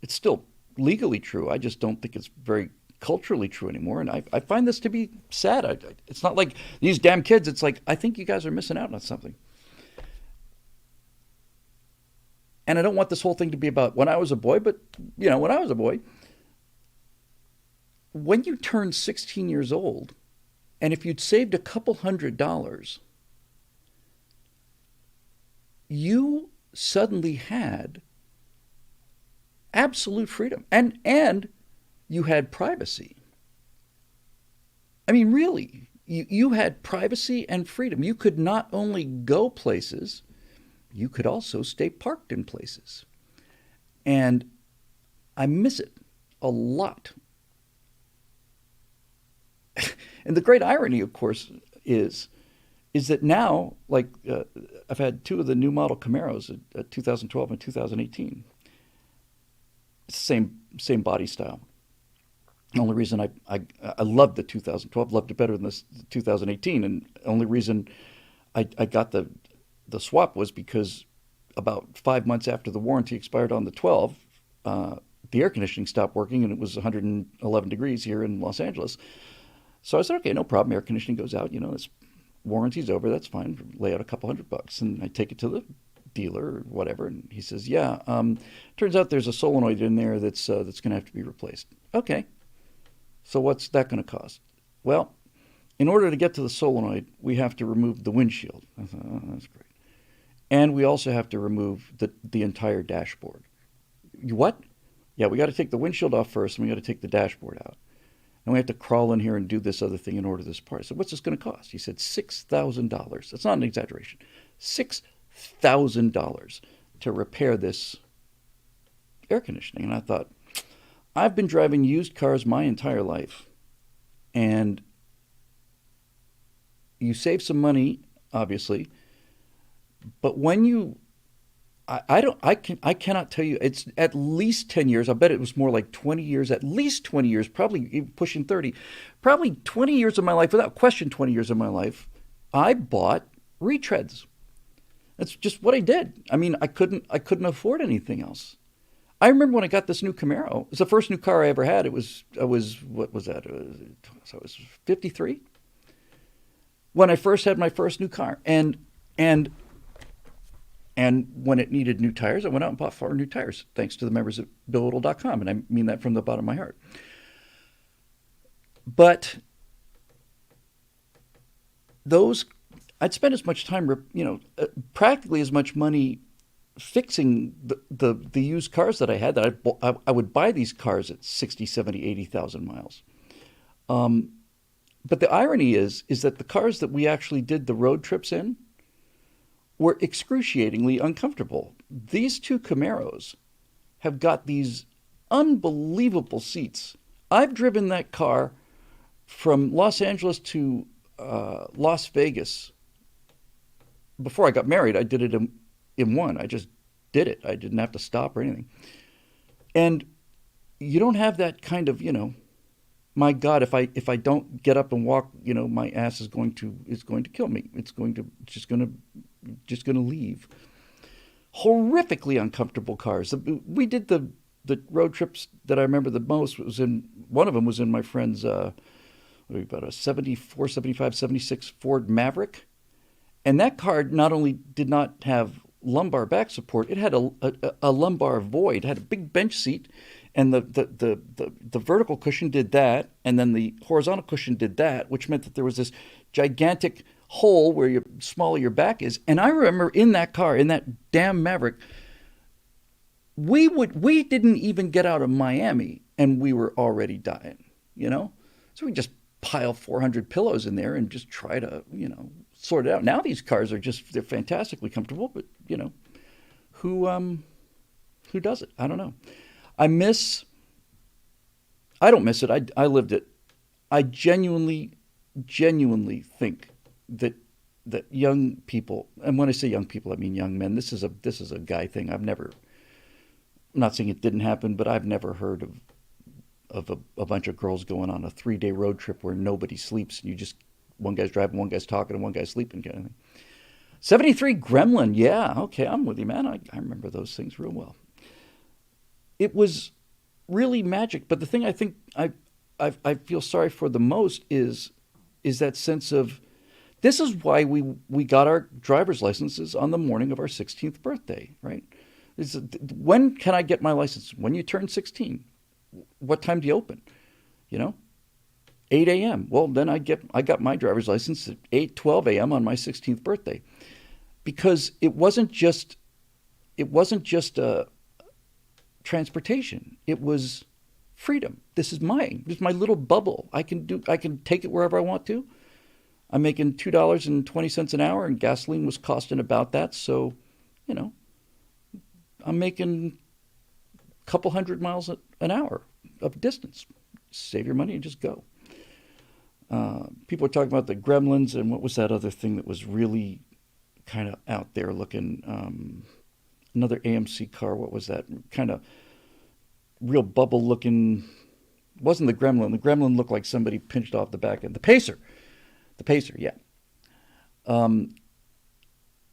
it's still legally true. I just don't think it's very culturally true anymore. And I find this to be sad. It's not like these damn kids. It's like, I think you guys are missing out on something. And I don't want this whole thing to be about when I was a boy, but, when I was a boy, when you turned 16 years old, and if you'd saved a couple $100s, you suddenly had absolute freedom, and you had privacy. I mean, really, you had privacy and freedom. You could not only go places, you could also stay parked in places. And I miss it a lot. And the great irony, of course, is that now, like, I've had two of the new model Camaros, 2012 and 2018. It's the same body style. The only reason I loved the 2012, loved it better than the 2018, and the only reason I got the swap was because about 5 months after the warranty expired on the 12, the air conditioning stopped working, and it was 111 degrees here in Los Angeles. So I said, okay, no problem. Air conditioning goes out. This warranty's over. That's fine. Lay out a couple $100, and I take it to the dealer or whatever. And he says, yeah, turns out there's a solenoid in there that's going to have to be replaced. Okay. So what's that going to cost? Well, in order to get to the solenoid, we have to remove the windshield. I thought, oh, that's great. And we also have to remove the entire dashboard. What? Yeah, we got to take the windshield off first, and we got to take the dashboard out. And we have to crawl in here and do this other thing in order this part. I said, what's this going to cost? He said, $6,000. That's not an exaggeration. $6,000 to repair this air conditioning. And I thought, I've been driving used cars my entire life. And you save some money, obviously. But when you I cannot tell you. It's at least 10 years. I bet it was more like 20 years, at least 20 years, probably pushing 30. Probably 20 years of my life, without question 20 years of my life, I bought retreads. That's just what I did. I mean, I couldn't afford anything else. I remember when I got this new Camaro. It was the first new car I ever had. I was what was that? So I was 53 when I first had my first new car. And when it needed new tires, I went out and bought 4 new tires, thanks to the members at BillWhittle.com. And I mean that from the bottom of my heart. But I'd spend as much time, practically as much money fixing the used cars that I had, that I would buy these cars at 60, 70, 80,000 miles. But the irony is that the cars that we actually did the road trips in were excruciatingly uncomfortable. These 2 Camaros have got these unbelievable seats. I've driven that car from Los Angeles to Las Vegas before I got married, I did it in one. I just did it. I didn't have to stop or anything. And you don't have that kind of, my God, if I don't get up and walk, my ass is going to kill me. It's just going to leave. Horrifically uncomfortable cars. We did the road trips that I remember the most. One of them was in my friend's about a 74, 75, 76 Ford Maverick, and that car not only did not have lumbar back support, it had a lumbar void. It had a big bench seat, and the vertical cushion did that, and then the horizontal cushion did that, which meant that there was this gigantic hole where smaller your back is. And I remember in that car, in that damn Maverick, we didn't even get out of Miami and we were already dying, So we just pile 400 pillows in there and just try to, sort it out. Now these cars they're fantastically comfortable, but who does it? I don't know. I don't miss it. I lived it. I genuinely think that young people, and when I say young people, I mean young men. This is a guy thing. I'm not saying it didn't happen, but I've never heard of a bunch of girls going on a 3-day road trip where nobody sleeps and one guy's driving, one guy's talking, and one guy's sleeping kind of thing. 73 Gremlin, yeah, okay, I'm with you, man. I remember those things real well. It was really magic, but the thing I think I feel sorry for the most is that sense of, this is why we got our driver's licenses on the morning of our 16th birthday, right? When can I get my license? When you turn 16. What time do you open? 8 a.m. Well, then I got my driver's license at 8:12 a.m. on my 16th birthday, because it wasn't just transportation. It was freedom. This is mine. This is my little bubble. I can take it wherever I want to. I'm making $2.20 an hour, and gasoline was costing about that. So, I'm making a couple hundred miles an hour of distance. Save your money and just go. People are talking about the Gremlins, and what was that other thing that was really kind of out there looking? Another AMC car. What was that? Kind of real bubble looking. It wasn't the Gremlin. The Gremlin looked like somebody pinched off the back end. The Pacer. Yeah.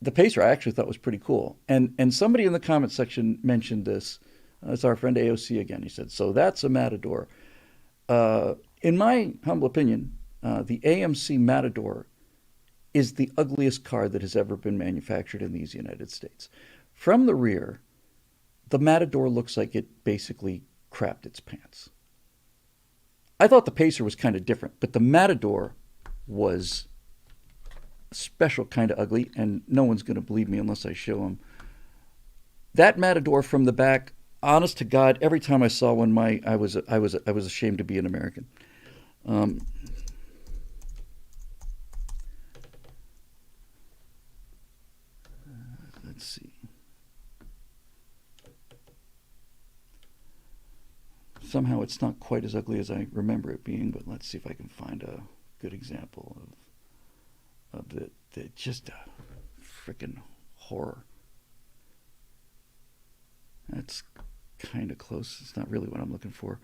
The Pacer I actually thought was pretty cool. And somebody in the comment section mentioned this. It's our friend AOC again. He said, so that's a Matador. In my humble opinion, the AMC Matador is the ugliest car that has ever been manufactured in these United States. From the rear, the Matador looks like it basically crapped its pants. I thought the Pacer was kind of different, but the Matador was a special kind of ugly, and no one's going to believe me unless I show them. That Matador from the back, honest to God, every time I saw one, I was ashamed to be an American. Let's see. Somehow it's not quite as ugly as I remember it being, but let's see if I can find a good example of just a freaking horror. That's kind of close. It's not really what I'm looking for.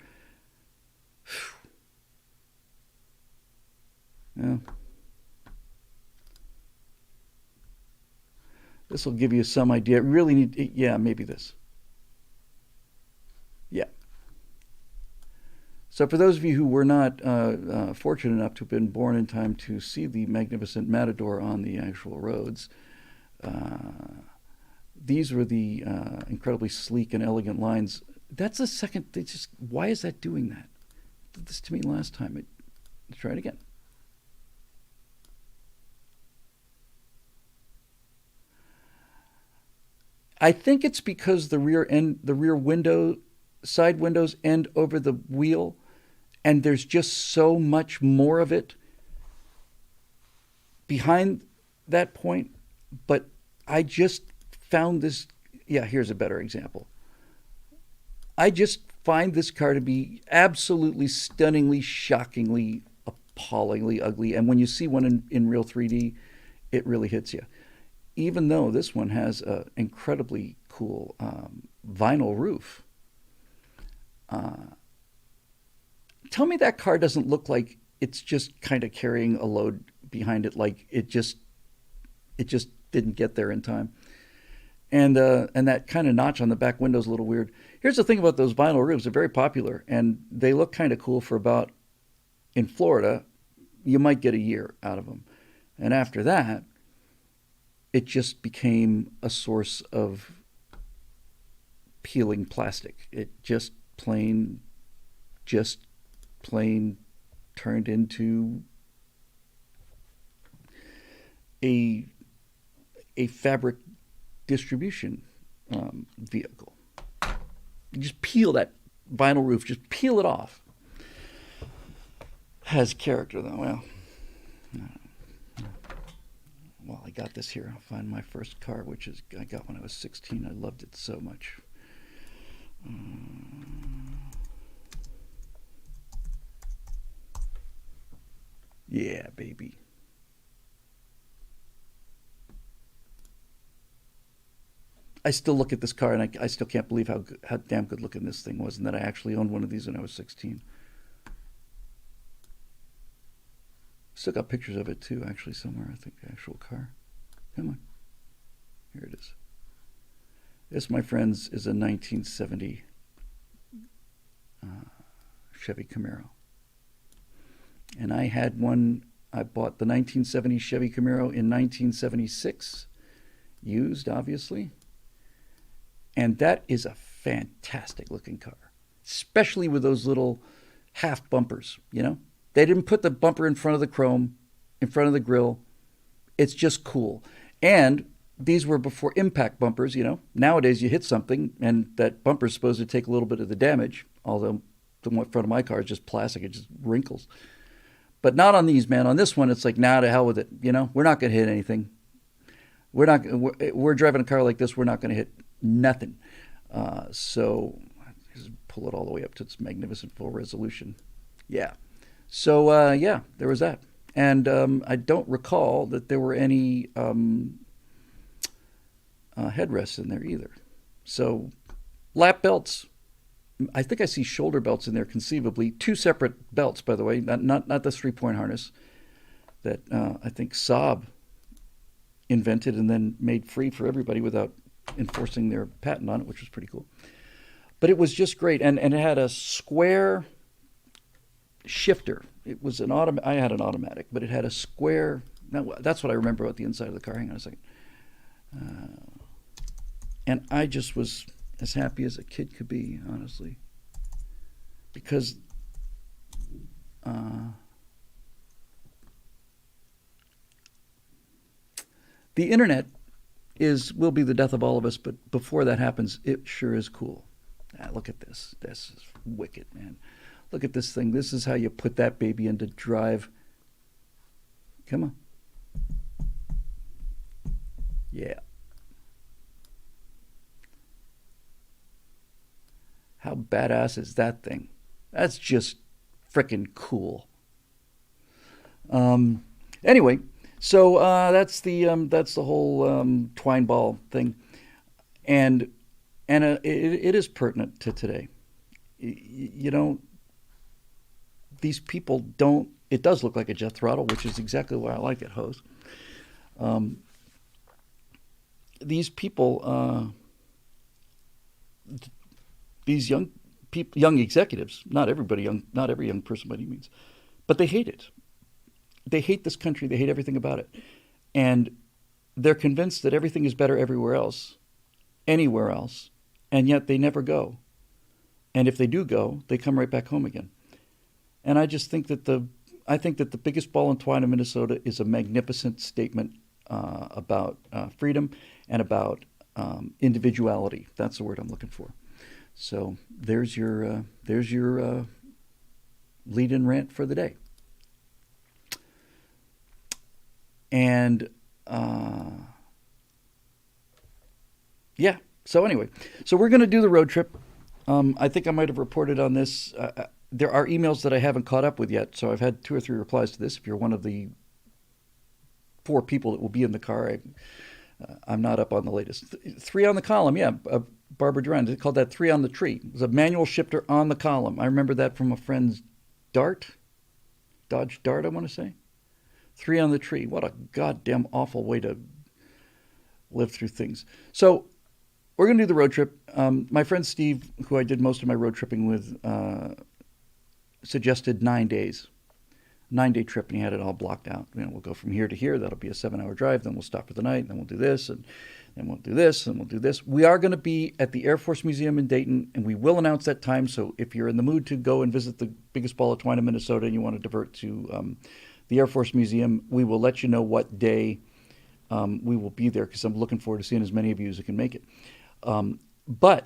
Yeah. This will give you some idea. Really need, yeah, maybe this. Yeah. So for those of you who were not fortunate enough to have been born in time to see the magnificent Matador on the actual roads, these were the incredibly sleek and elegant lines. That's the second. Why is that doing that? It did this to me last time. Let's try it again. I think it's because the rear window, side windows end over the wheel, and there's just so much more of it behind that point. But I just found this. Yeah, here's a better example. I just find this car to be absolutely stunningly, shockingly, appallingly ugly. And when you see one in real 3D, it really hits you. even though this one has an incredibly cool vinyl roof, tell me that car doesn't look like it's just kind of carrying a load behind it, like it just didn't get there in time. And that kind of notch on the back window is a little weird. Here's the thing about those vinyl roofs: they're very popular, and they look kind of cool for about, in Florida, you might get a year out of them, and after that, it just became a source of peeling plastic. It just plain turned into a fabric distribution vehicle. You just peel that vinyl roof, just peel it off. Has character though. Well, I got this here. I'll find my first car, which is I got when I was 16. I loved it so much. Yeah, baby. I still look at this car and I still can't believe how damn good looking this thing was, and that I actually owned one of these when I was 16. Still got pictures of it too, actually, somewhere. I think the actual car. Come on. Here it is. This, my friends, is a 1970 Chevy Camaro. And I had one. I bought the 1970 Chevy Camaro in 1976, used, obviously. And that is a fantastic looking car, especially with those little half bumpers, you know? They didn't put the bumper in front of the chrome, in front of the grille. It's just cool. And these were before impact bumpers, you know? Nowadays you hit something and that bumper's supposed to take a little bit of the damage, although the one in front of my car is just plastic, it just wrinkles. But not on these, man. On this one, it's like, nah, to hell with it. You know, we're not going to hit anything. We're driving a car like this, we're not going to hit nothing. So just pull it all the way up to its magnificent full resolution. Yeah. So, yeah, there was that. And I don't recall that there were any headrests in there either. So, lap belts. I think I see shoulder belts in there conceivably. Two separate belts, by the way, not the 3-point harness that I think Saab invented and then made free for everybody without enforcing their patent on it, which was pretty cool. But it was just great. And it had a square shifter. It was I had an automatic, but it had a square. Now, that's what I remember about the inside of the car. Hang on a second. And I just was as happy as a kid could be, honestly, because the internet will be the death of all of us, but before that happens, it sure is cool. Look at this. This is wicked, man. Look at this thing. This is how you put that baby into drive. Come on. Yeah. How badass is that thing? That's just frickin' cool. Anyway, so that's the whole twine ball thing, and it is pertinent to today. You know, these people don't. It does look like a jet throttle, which is exactly why I like it, hose. These people, these young people, young executives, not every young person by any means, but they hate it. They hate this country. They hate everything about it, and they're convinced that everything is better everywhere else, anywhere else, and yet they never go. And if they do go, they come right back home again. And I just think that the biggest ball and twine in Minnesota is a magnificent statement about freedom and about individuality. That's the word I'm looking for. So there's your lead-in rant for the day. And yeah. So anyway, so we're going to do the road trip. I think I might have reported on this. There are emails that I haven't caught up with yet, so I've had 2 or 3 replies to this. If you're one of the 4 people that will be in the car, I'm not up on the latest. Three on the column, yeah. Barbara Durand, they called that three on the tree. It was a manual shifter on the column. I remember that from a friend's Dart, Dodge Dart, I want to say. Three on the tree. What a goddamn awful way to live through things. So we're going to do the road trip. My friend Steve, who I did most of my road tripping with, suggested 9 days. 9 day trip, and he had it all blocked out. We'll go from here to here. That'll be a 7 hour drive. Then we'll stop for the night. And then we'll do this, and then we'll do this, and we'll do this. We are going to be at the Air Force Museum in Dayton, and we will announce that time. So if you're in the mood to go and visit the biggest ball of twine in Minnesota, and you want to divert to the Air Force Museum, we will let you know what day we will be there, because I'm looking forward to seeing as many of you as can make it. But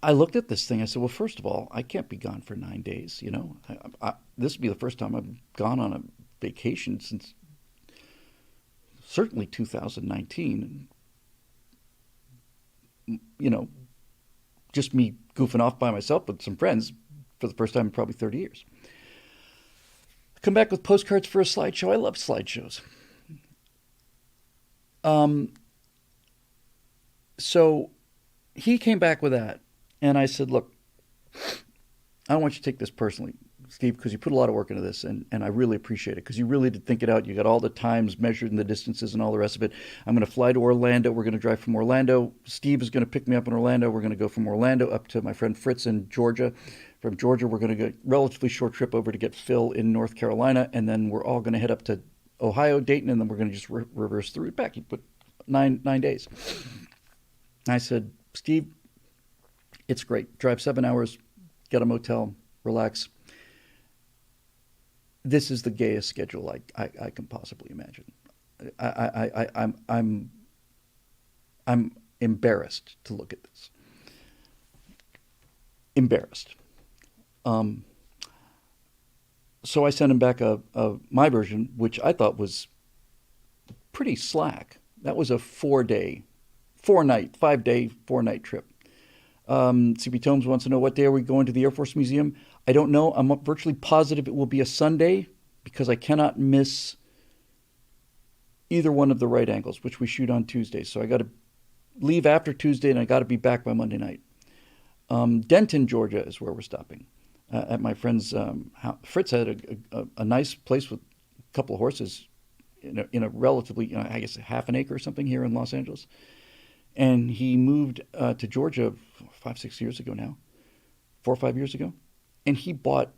I looked at this thing. I said, well, first of all, I can't be gone for 9 days. This would be the first time I've gone on a vacation since certainly 2019. Just me goofing off by myself with some friends for the first time in probably 30 years. Come back with postcards for a slideshow. I love slideshows. So he came back with that. And I said, look, I don't want you to take this personally, Steve, because you put a lot of work into this, and I really appreciate it, because you really did think it out. You got all the times measured and the distances and all the rest of it. I'm going to fly to Orlando. We're going to drive from Orlando. Steve is going to pick me up in Orlando. We're going to go from Orlando up to my friend Fritz in Georgia. From Georgia, we're going to go a relatively short trip over to get Phil in North Carolina, and then we're all going to head up to Ohio, Dayton, and then we're going to just reverse the route back. You put nine days. And I said, Steve, it's great. Drive 7 hours, get a motel, relax. This is the gayest schedule I can possibly imagine. I'm embarrassed to look at this. Embarrassed. So I sent him back my version, which I thought was pretty slack. That was a 5-day, 4-night trip. CB Tomes wants to know, what day are we going to the Air Force Museum? I don't know. I'm virtually positive it will be a Sunday, because I cannot miss either one of the right angles, which we shoot on Tuesday. So I got to leave after Tuesday, and I got to be back by Monday night. Denton, Georgia is where we're stopping. At my friend's Fritz had a nice place with a couple of horses in a relatively, I guess, half an acre or something here in Los Angeles. And he moved to Georgia 5-6 years ago now, 4 or 5 years ago, and he bought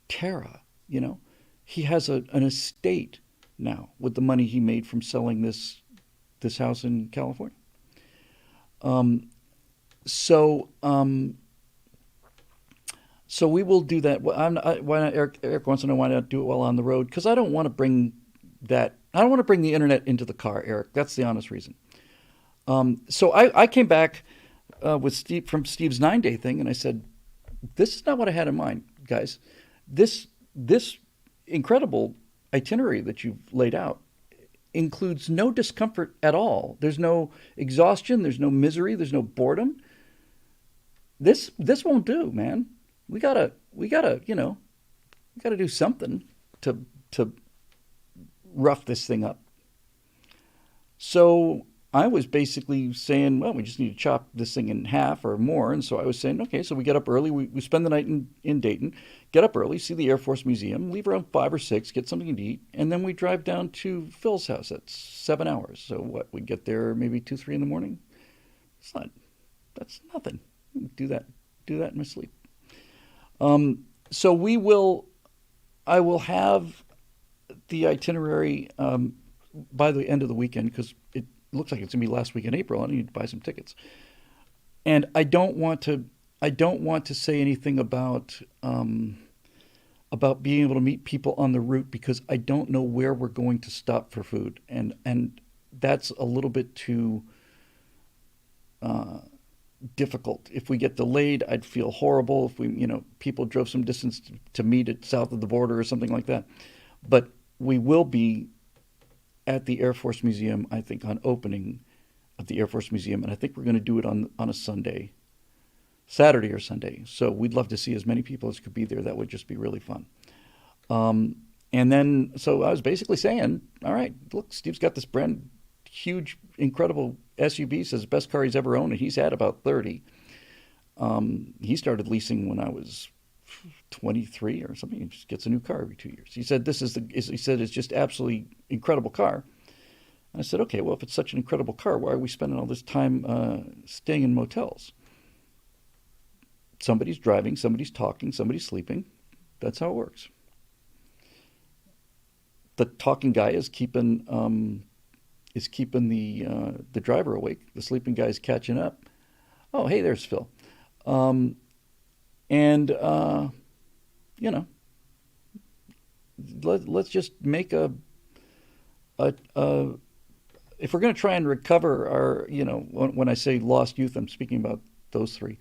Terra. He has an estate now with the money he made from selling this house in California. So we will do that. Why not? Eric wants to know why not do it while on the road, because I don't want to bring that. I don't want to bring the internet into the car, Eric. That's the honest reason. So I came back with Steve from Steve's 9-day thing, and I said, this is not what I had in mind, guys. This incredible itinerary that you've laid out includes no discomfort at all. There's no exhaustion. There's no misery. There's no boredom. This won't do, man. We gotta do something to rough this thing up. So I was basically saying, well, we just need to chop this thing in half or more. And so I was saying, okay, so we get up early. We spend the night in Dayton, get up early, see the Air Force Museum, leave around 5 or 6, get something to eat, and then we drive down to Phil's house. That's 7 hours. So what, we get there maybe 2, 3 in the morning? That's nothing. Do that in my sleep. So I will have the itinerary by the end of the weekend, because it looks like it's gonna be last week in April. I need to buy some tickets, and I don't want to say anything about being able to meet people on the route, because I don't know where we're going to stop for food, and that's a little bit too difficult. If we get delayed, I'd feel horrible. If people drove some distance to meet it south of the border or something like that. But we will be at the Air Force Museum, I think, on opening of the Air Force Museum, and I think we're going to do it on a Sunday, Saturday or Sunday. So we'd love to see as many people as could be there. That would just be really fun. And then, so I was basically saying, all right, look, Steve's got this brand huge, incredible SUV, says the best car he's ever owned, and he's had about 30. He started leasing when I was 23 or something. He just gets a new car every 2 years. He said, he said, it's just absolutely incredible car. And I said, okay, well, if it's such an incredible car, why are we spending all this time staying in motels? Somebody's driving, somebody's talking, somebody's sleeping. That's how it works. The talking guy is keeping the driver awake. The sleeping guy is catching up. Oh, hey, there's Phil. And you know, let's just make a if we're going to try and recover our, when I say lost youth, I'm speaking about those three.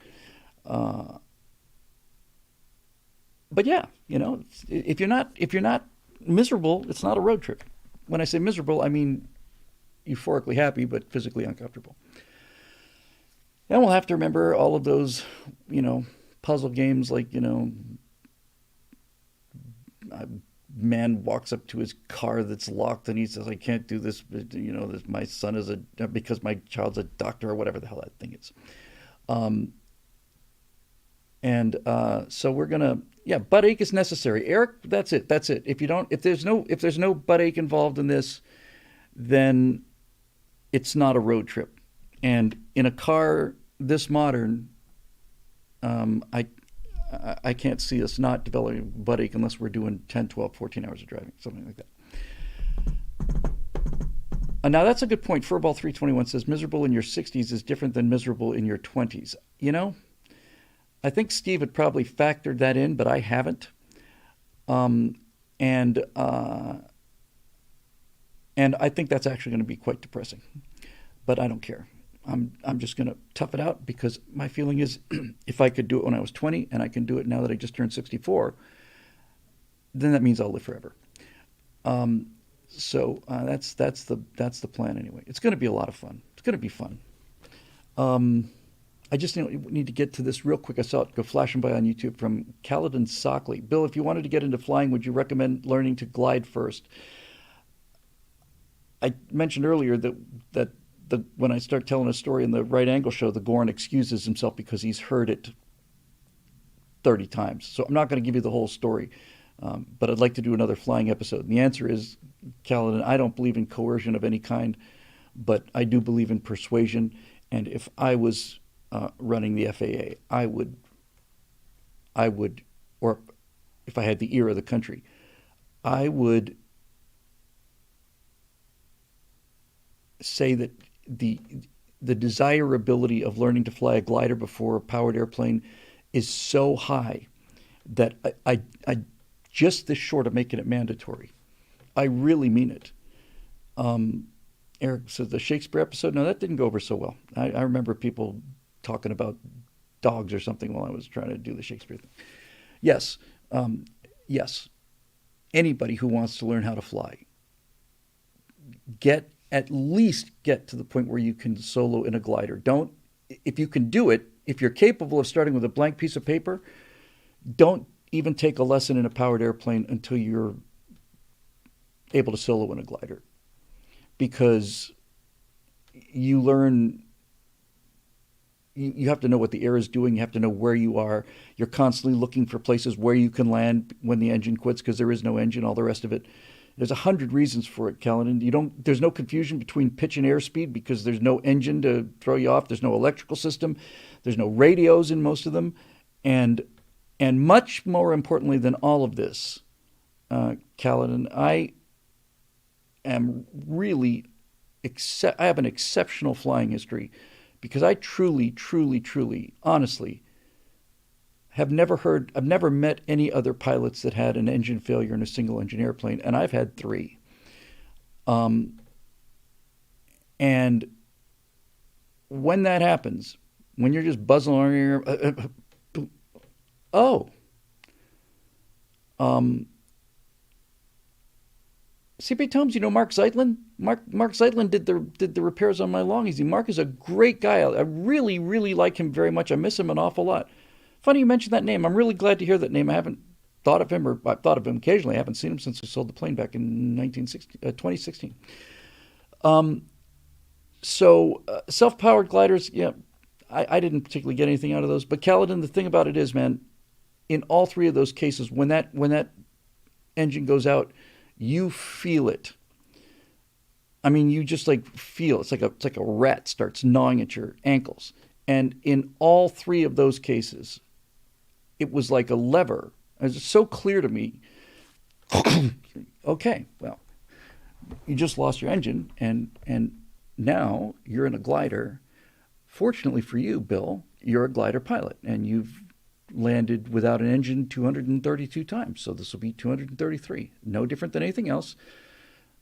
But yeah, if you're not miserable, it's not a road trip. When I say miserable, I mean euphorically happy, but physically uncomfortable. And we'll have to remember all of those, puzzle games like, a man walks up to his car that's locked and he says, I can't do this, my son is because my child's a doctor or whatever the hell that thing is. So we're gonna, butt ache is necessary. Eric, that's it. If there's no butt ache involved in this, then it's not a road trip. And in a car this modern, I can't see us not developing butt ache unless we're doing 10, 12, 14 hours of driving, something like that. Now that's a good point. Furball 321 says miserable in your 60s is different than miserable in your 20s. I think Steve had probably factored that in, but I haven't. And I think that's actually going to be quite depressing. But I don't care. I'm just going to tough it out because my feeling is if I could do it when I was 20 and I can do it now that I just turned 64, then that means I'll live forever. So that's the plan anyway. It's going to be a lot of fun. It's going to be fun. I just need to get to this real quick. I saw it go flashing by on YouTube from Caledon Sockley. Bill, if you wanted to get into flying, would you recommend learning to glide first? I mentioned earlier that when I start telling a story in the Right Angle Show, the Gorn excuses himself because he's heard it 30 times. So I'm not going to give you the whole story, but I'd like to do another flying episode. And the answer is, Caledon, I don't believe in coercion of any kind, but I do believe in persuasion. And if I was running the FAA, I would, or if I had the ear of the country, I would say that the desirability of learning to fly a glider before a powered airplane is so high that I just this short of making it mandatory. I really mean it. Eric said the Shakespeare episode, no, that didn't go over so well. I remember people talking about dogs or something while I was trying to do the Shakespeare thing. Yes. Yes. Anybody who wants to learn how to fly, at least get to the point where you can solo in a glider. If you can do it, if you're capable of starting with a blank piece of paper, don't even take a lesson in a powered airplane until you're able to solo in a glider. Because you learn, you have to know what the air is doing. You have to know where you are. You're constantly looking for places where you can land when the engine quits because there is no engine, all the rest of it. There's 100 reasons for it, Caledon. There's no confusion between pitch and airspeed because there's no engine to throw you off. There's no electrical system. There's no radios in most of them. And much more importantly than all of this, Caledon, I am really, I have an exceptional flying history because I truly, truly, truly, honestly, I've never met any other pilots that had an engine failure in a single engine airplane, and I've had 3. And when that happens, when you're just buzzing along your CP Tomes, Mark Zeitlin? Mark Zeitlin did the repairs on my Long Easy. Mark is a great guy. I really, really like him very much. I miss him an awful lot. Funny you mentioned that name. I'm really glad to hear that name. I haven't thought of him, or I've thought of him occasionally. I haven't seen him since we sold the plane back in 2016. Um, self-powered gliders, yeah, I didn't particularly get anything out of those. But Caledon, the thing about it is, man, in all three of those cases, when that engine goes out, you feel it. I mean, you just like feel it's like a rat starts gnawing at your ankles. And in all three of those cases, it was like a lever. It was so clear to me. Okay, well, you just lost your engine, and now you're in a glider. Fortunately for you, Bill, you're a glider pilot, and you've landed without an engine 232 times. So this will be 233. No different than anything else.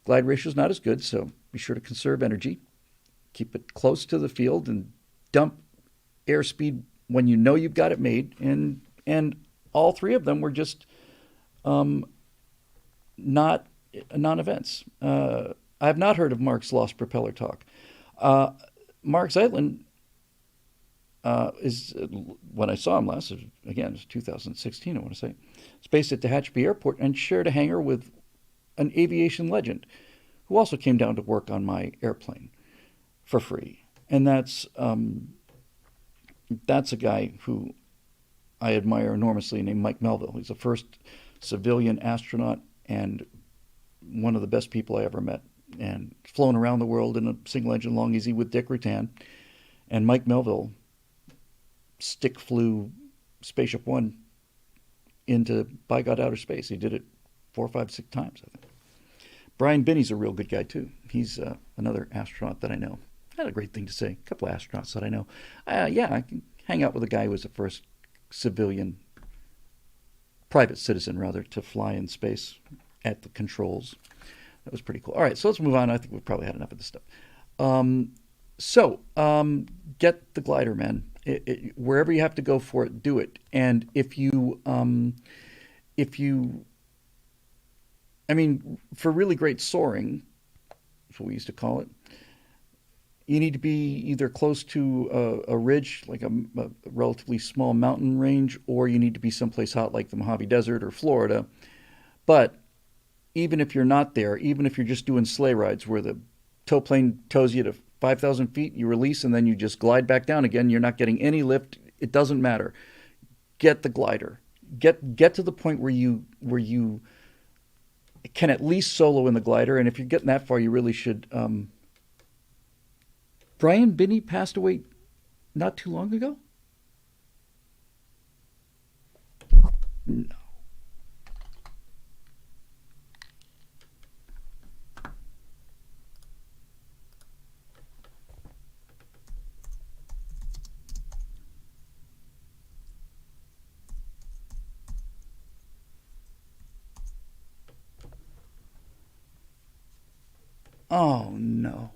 Glide ratio is not as good, so be sure to conserve energy. Keep it close to the field and dump airspeed when you know you've got it made. And all three of them were just um, not non-events. I have not heard of Mark's lost propeller talk. Uh, Mark Zeitlin is when I saw him last. Again, it was 2016. I want to say it's based at Tehachapi Airport and shared a hangar with an aviation legend who also came down to work on my airplane for free. And that's a guy who I admire enormously named Mike Melville. He's the first civilian astronaut and one of the best people I ever met, and flown around the world in a single engine long easy with Dick Rutan. And Mike Melville stick flew Spaceship One into by God outer space. He did it 4, 5, 6 times, I think. Brian Binney's a real good guy too. He's another astronaut that I know. Not a great thing to say. A couple of astronauts that I know. Yeah, I can hang out with a guy who was the first civilian, private citizen rather, to fly in space at the controls. That was pretty cool. All right, so let's move on. I think we've probably had enough of this stuff. Get the glider, man. Wherever you have to go for it, do it. And I mean, for really great soaring, that's what we used to call it, you need to be either close to a ridge, like a relatively small mountain range, or you need to be someplace hot like the Mojave Desert or Florida. But even if you're not there, even if you're just doing sleigh rides where the tow plane tows you to 5,000 feet, you release, and then you just glide back down again, you're not getting any lift. It doesn't matter. Get the glider. Get to the point where you can at least solo in the glider, and if you're getting that far, you really should. Brian Binney passed away not too long ago. No. Oh no.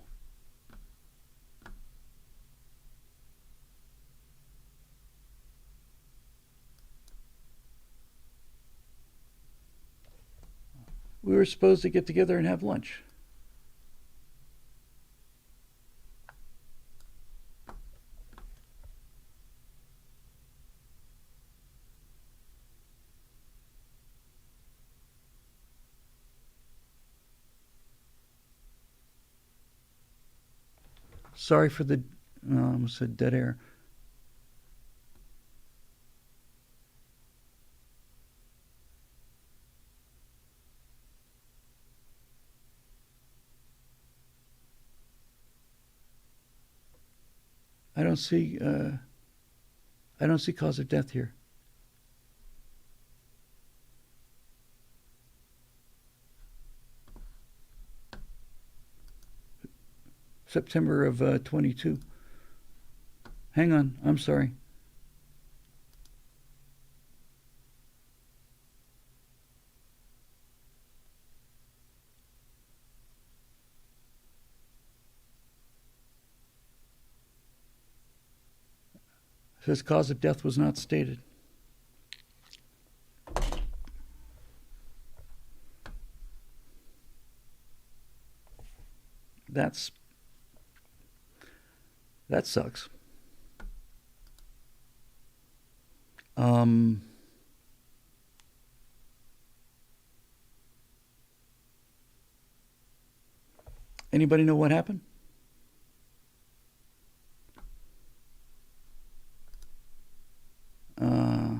We were supposed to get together and have lunch. Sorry for the I almost said dead air. I don't see I don't see cause of death here. September of 22. Hang on, I'm sorry. It says cause of death was not stated. That's that sucks. Um, Anybody know what happened? Uh,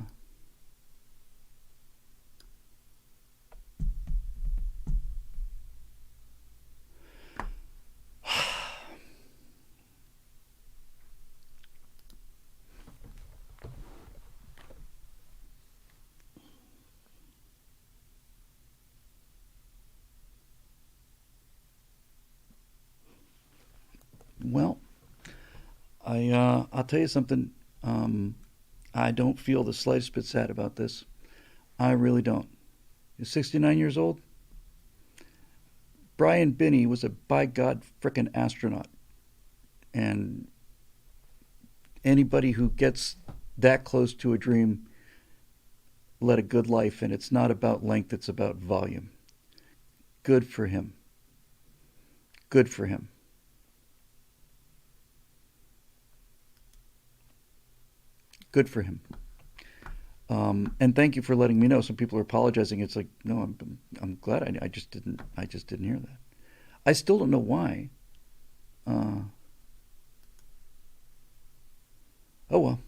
well, I'll tell you something. Um, I don't feel the slightest bit sad about this. I really don't. He's 69 years old. Brian Binney was a by God frickin' astronaut, and anybody who gets that close to a dream led a good life, and it's not about length; it's about volume. Good for him. Good for him. Good for him. And thank you for letting me know. Some people are apologizing. It's like, no, I'm glad I just didn't hear that. I still don't know why. Uh, oh well.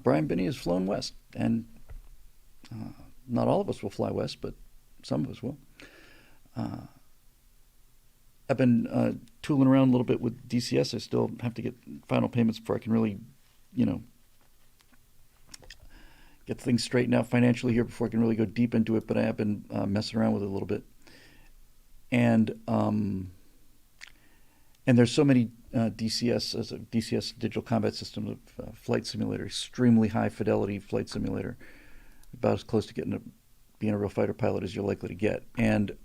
Brian Binney has flown west, and not all of us will fly west, but some of us will. Uh, I've been tooling around a little bit with DCS. I still have to get final payments before I can really, you know, get things straightened out financially here before I can really go deep into it. But I have been messing around with it a little bit, and and there's so many DCS as a DCS digital combat system of flight simulator, extremely high fidelity flight simulator, about as close to getting being a real fighter pilot as you're likely to get, and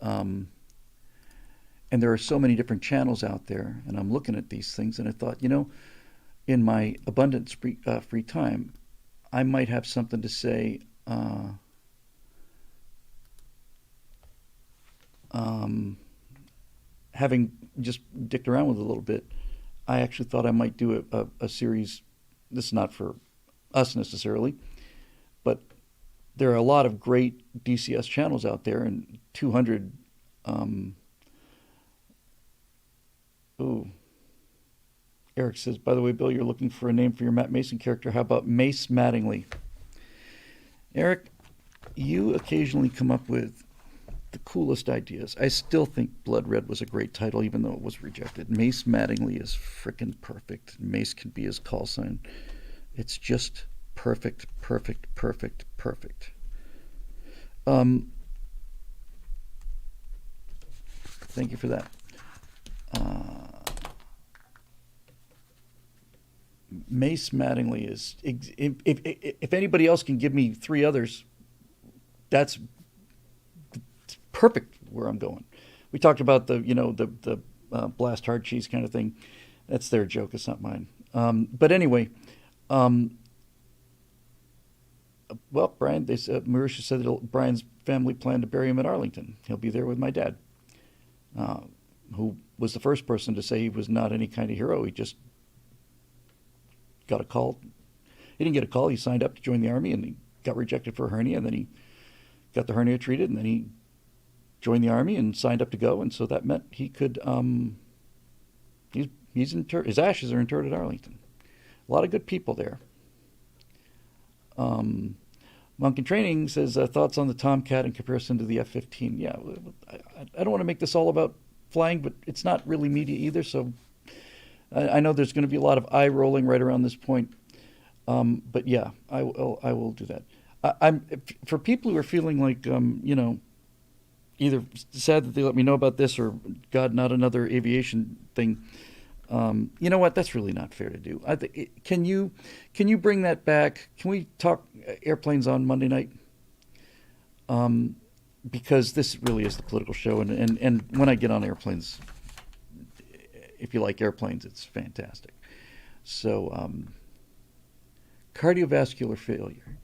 there are so many different channels out there, and I'm looking at these things, and I thought, in my abundant free time, I might have something to say. Um, Having just dicked around with it a little bit, I actually thought I might do a series. This is not for us necessarily, but there are a lot of great DCS channels out there, and 200. Ooh, Eric says, by the way, Bill, you're looking for a name for your Matt Mason character. How about Mace Mattingly? Eric, you occasionally come up with the coolest ideas. I still think Blood Red was a great title, even though it was rejected. Mace Mattingly is frickin' perfect. Mace can be his call sign. It's just perfect, perfect, perfect, perfect. Um, Thank you for that. Uh, Mace Mattingly is. If anybody else can give me three others, that's perfect where I'm going. We talked about the blast hard cheese kind of thing. That's their joke. It's not mine. But anyway, um, well, Brian, Marisha said that Brian's family planned to bury him at Arlington. He'll be there with my dad, uh, who was the first person to say he was not any kind of hero. He just got a call. He didn't get a call. He signed up to join the army, and he got rejected for a hernia, and then he got the hernia treated, and then he joined the army and signed up to go, and so that meant he could. His ashes are interred at Arlington. A lot of good people there. Um, Monk in Training says thoughts on the Tomcat in comparison to the F-15. Yeah, I don't want to make this all about flying, but it's not really media either. So I know there's going to be a lot of eye rolling right around this point. But yeah, I will do that. I'm for people who are feeling like either sad that they let me know about this or God, not another aviation thing. You know what? That's really not fair to do. Can you bring that back? Can we talk airplanes on Monday night? Because this really is the political show, and when I get on airplanes, if you like airplanes, it's fantastic. So, cardiovascular failure.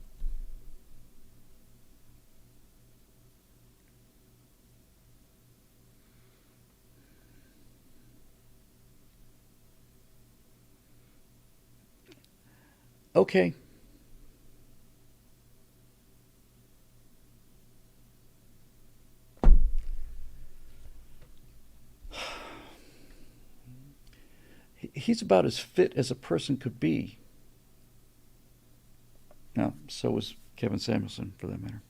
Okay. he's about as fit as a person could be. Now, so was Kevin Samuelson, for that matter.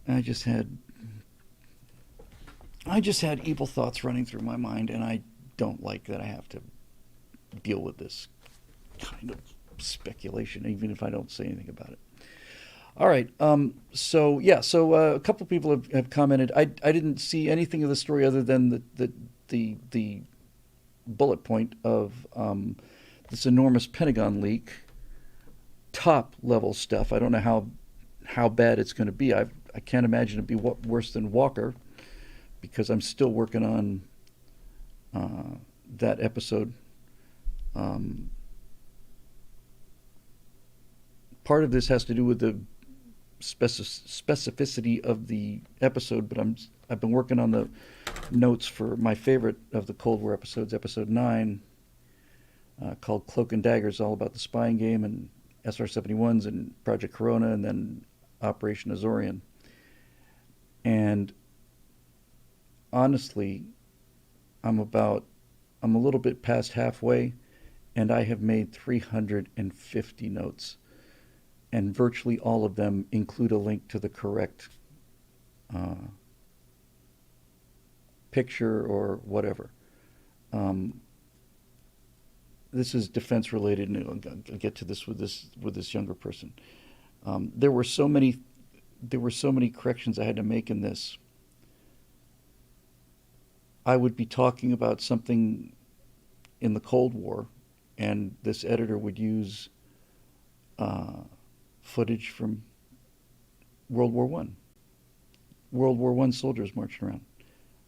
I just had evil thoughts running through my mind, and I don't like that I have to deal with this kind of speculation, even if I don't say anything about it. All right. So a couple of people have commented. I didn't see anything of the story other than the bullet point of this enormous Pentagon leak, top level stuff. I don't know how bad it's going to be. I can't imagine it'd be worse than Walker, because I'm still working on that episode. Part of this has to do with the specificity of the episode, but I've been working on the notes for my favorite of the Cold War episodes, episode 9, called Cloak and Daggers, all about the spying game and SR-71s and Project Corona, and then Operation Azorian. And honestly, I'm a little bit past halfway, and I have made 350 notes. And virtually all of them include a link to the correct picture or whatever. This is defense related, and I'll get to this with this younger person. There were so many corrections I had to make in this. I would be talking about something in the Cold War, and this editor would use footage from World War I. World War I soldiers marching around,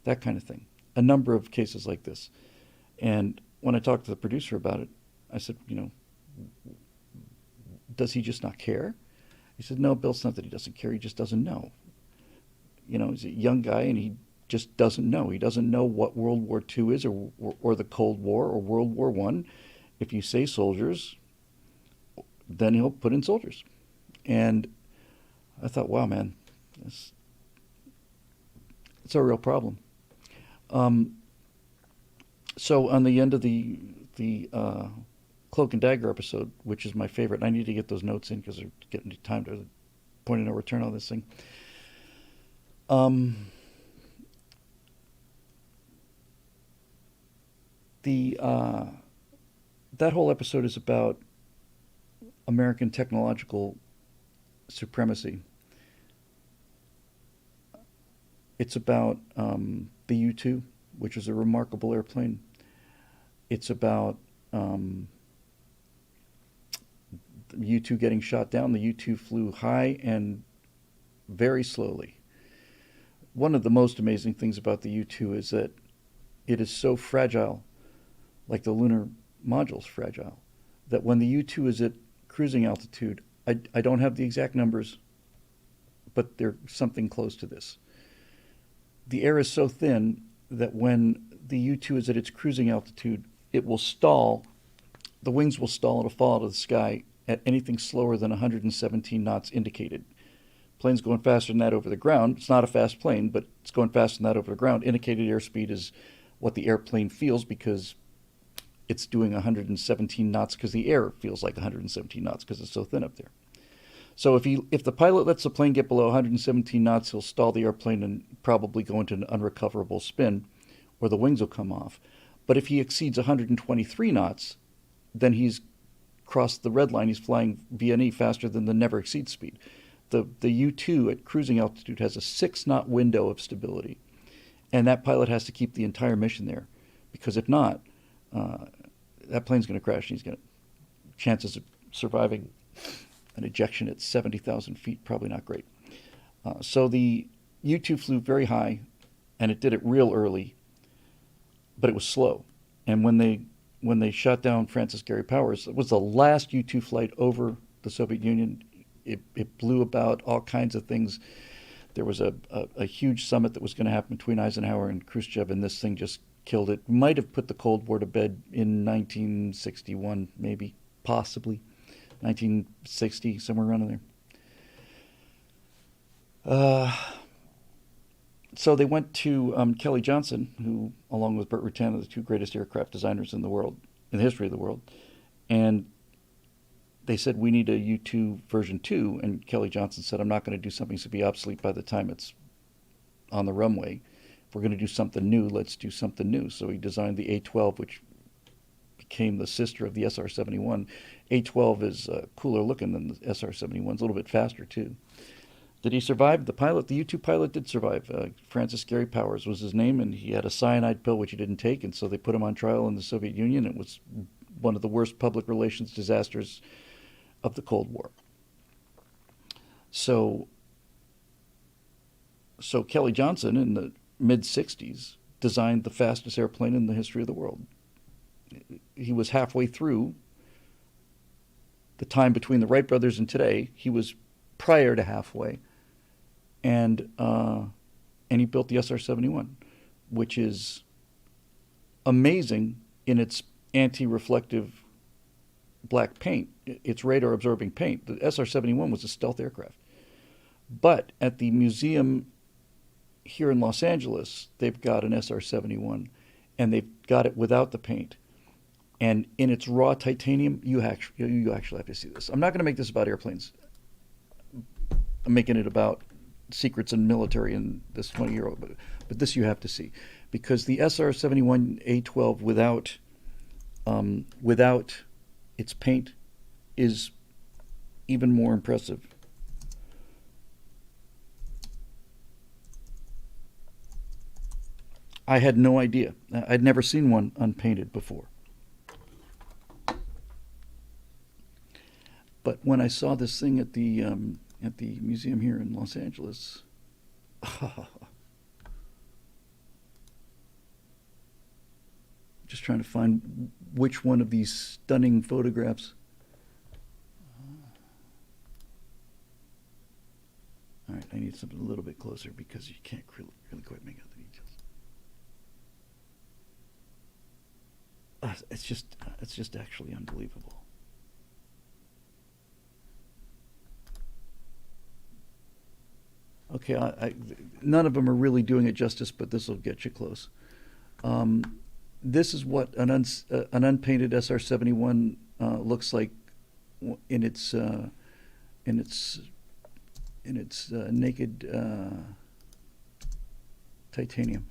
that kind of thing. A number of cases like this. And when I talked to the producer about it, I said, does he just not care? He said, no, Bill, it's not that he doesn't care, he just doesn't know. He's a young guy and he just doesn't know. He doesn't know what World War II is, or the Cold War, or World War I. If you say soldiers, then he'll put in soldiers. And I thought, wow, man, it's a real problem. So on the end of the Cloak and Dagger episode, which is my favorite, and I need to get those notes in because they're getting to time to point of no return on this thing. That whole episode is about American technological supremacy. It's about the U-2, which is a remarkable airplane. It's about the U-2 getting shot down. The U-2 flew high and very slowly. One of the most amazing things about the U-2 is that it is so fragile, like the lunar module's fragile, that when the U-2 is at cruising altitude, I don't have the exact numbers, but they're something close to this. The air is so thin that when the U-2 is at its cruising altitude, it will stall, the wings will stall, and it'll fall out of the sky at anything slower than 117 knots indicated. Plane's going faster than that over the ground. It's not a fast plane, but it's going faster than that over the ground. Indicated airspeed is what the airplane feels because it's doing 117 knots because the air feels like 117 knots because it's so thin up there. So if the pilot lets the plane get below 117 knots, he'll stall the airplane and probably go into an unrecoverable spin, or the wings will come off. But if he exceeds 123 knots, then he's crossed the red line. He's flying VNE faster than the never exceed speed. The U-2 at cruising altitude has a 6-knot window of stability, and that pilot has to keep the entire mission there, because if not, that plane's going to crash, and chances of surviving an ejection at 70,000 feet, probably not great. So the U-2 flew very high, and it did it real early, but it was slow. And when they shot down Francis Gary Powers, it was the last U-2 flight over the Soviet Union. It blew about all kinds of things. There was a huge summit that was going to happen between Eisenhower and Khrushchev, and this thing just killed it. Might have put the Cold War to bed in 1961, maybe, possibly. 1960, somewhere around in there. So they went to Kelly Johnson, who, along with Burt Rutan, are the two greatest aircraft designers in the world, in the history of the world, and they said, we need a U2 version 2, and Kelly Johnson said, I'm not going to do something to be obsolete by the time it's on the runway. If we're going to do something new, let's do something new. So he designed the A12, which became the sister of the SR-71. A12 is cooler looking than the SR-71. It's a little bit faster, too. Did he survive? The pilot, the U-2 pilot did survive. Francis Gary Powers was his name, and he had a cyanide pill which he didn't take, and so they put him on trial in the Soviet Union. It was one of the worst public relations disasters of the Cold War. So Kelly Johnson in the mid-60s designed the fastest airplane in the history of the world. He was halfway through the time between the Wright brothers and today. He was prior to halfway, and he built the SR-71, which is amazing in its anti-reflective black paint. It's radar-absorbing paint. The SR-71 was a stealth aircraft. But at the museum here in Los Angeles, they've got an SR-71, and they've got it without the paint. And in its raw titanium, you actually have to see this. I'm not going to make this about airplanes. I'm making it about secrets and military and this 20-year-old. But this you have to see. Because the SR-71 A12 without its paint is even more impressive. I had no idea. I'd never seen one unpainted before. But when I saw this thing at the museum here in Los Angeles, just trying to find which one of these stunning photographs. All right, I need something a little bit closer because you can't really quite make out the details. It's just actually unbelievable. Okay, none of them are really doing it justice, but this will get you close. This is what an unpainted SR-71 looks like in its naked titanium.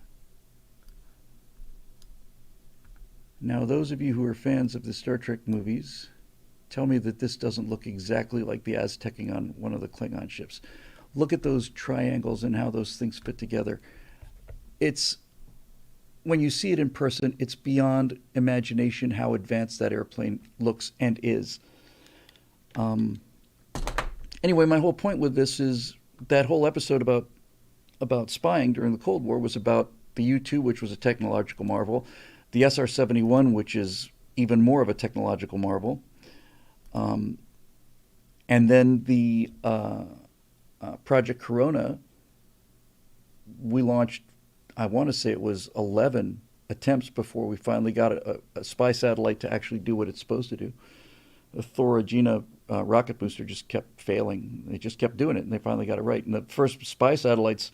Now, those of you who are fans of the Star Trek movies, tell me that this doesn't look exactly like the Aztecing on one of the Klingon ships. Look at those triangles and how those things fit together. It's, when you see it in person, it's beyond imagination how advanced that airplane looks and is. Anyway, my whole point with this is that whole episode about spying during the Cold War was about the U-2, which was a technological marvel, the SR-71, which is even more of a technological marvel, and then the Project Corona. We launched, I want to say it was 11 attempts before we finally got a spy satellite to actually do what it's supposed to do. The Thor Agena rocket booster just kept failing. They just kept doing it, and they finally got it right. And the first spy satellites,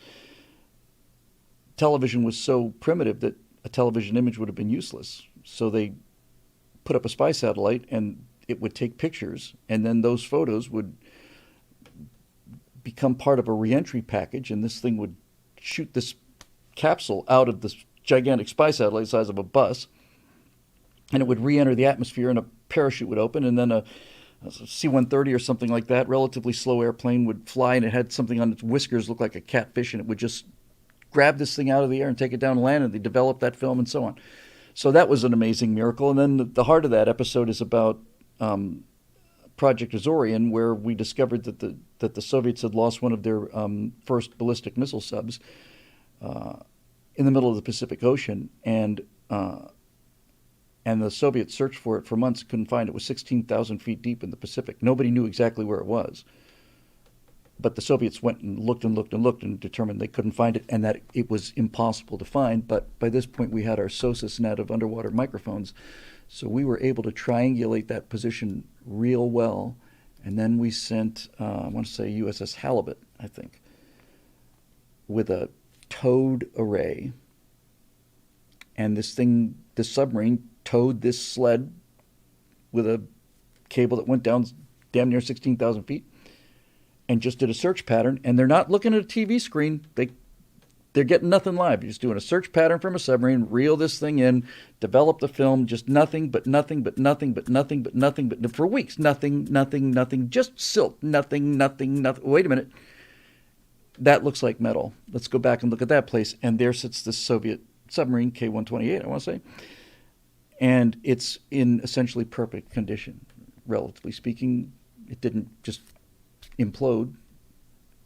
television was so primitive that a television image would have been useless. So they put up a spy satellite, and it would take pictures, and then those photos would become part of a reentry package, and this thing would shoot this capsule out of this gigantic spy satellite the size of a bus, and it would re-enter the atmosphere, and a parachute would open, and then a C-130 or something like that, relatively slow airplane, would fly, and it had something on its whiskers, looked like a catfish, and it would just grab this thing out of the air and take it down and land, and they developed that film and so on. So that was an amazing miracle. And then the heart of that episode is about Project Azorian, where we discovered that the Soviets had lost one of their first ballistic missile subs in the middle of the Pacific Ocean, and the Soviets searched for it for months, couldn't find it. It was 16,000 feet deep in the Pacific. Nobody knew exactly where it was. But the Soviets went and looked and looked and looked and determined they couldn't find it, and that it was impossible to find. But by this point, we had our SOSUS net of underwater microphones, so we were able to triangulate that position real well. And then we sent, I want to say USS Halibut, I think, with a towed array, and this submarine towed this sled with a cable that went down damn near 16,000 feet, and just did a search pattern. And they're not looking at a TV screen. They're getting nothing live. You're just doing a search pattern from a submarine, reel this thing in, develop the film, just nothing but nothing but nothing but nothing but nothing but for weeks, nothing, nothing, nothing, just silt, nothing, nothing, nothing. Wait a minute. That looks like metal. Let's go back and look at that place. And there sits this Soviet submarine, K-128, I want to say. And it's in essentially perfect condition, relatively speaking. It didn't just implode.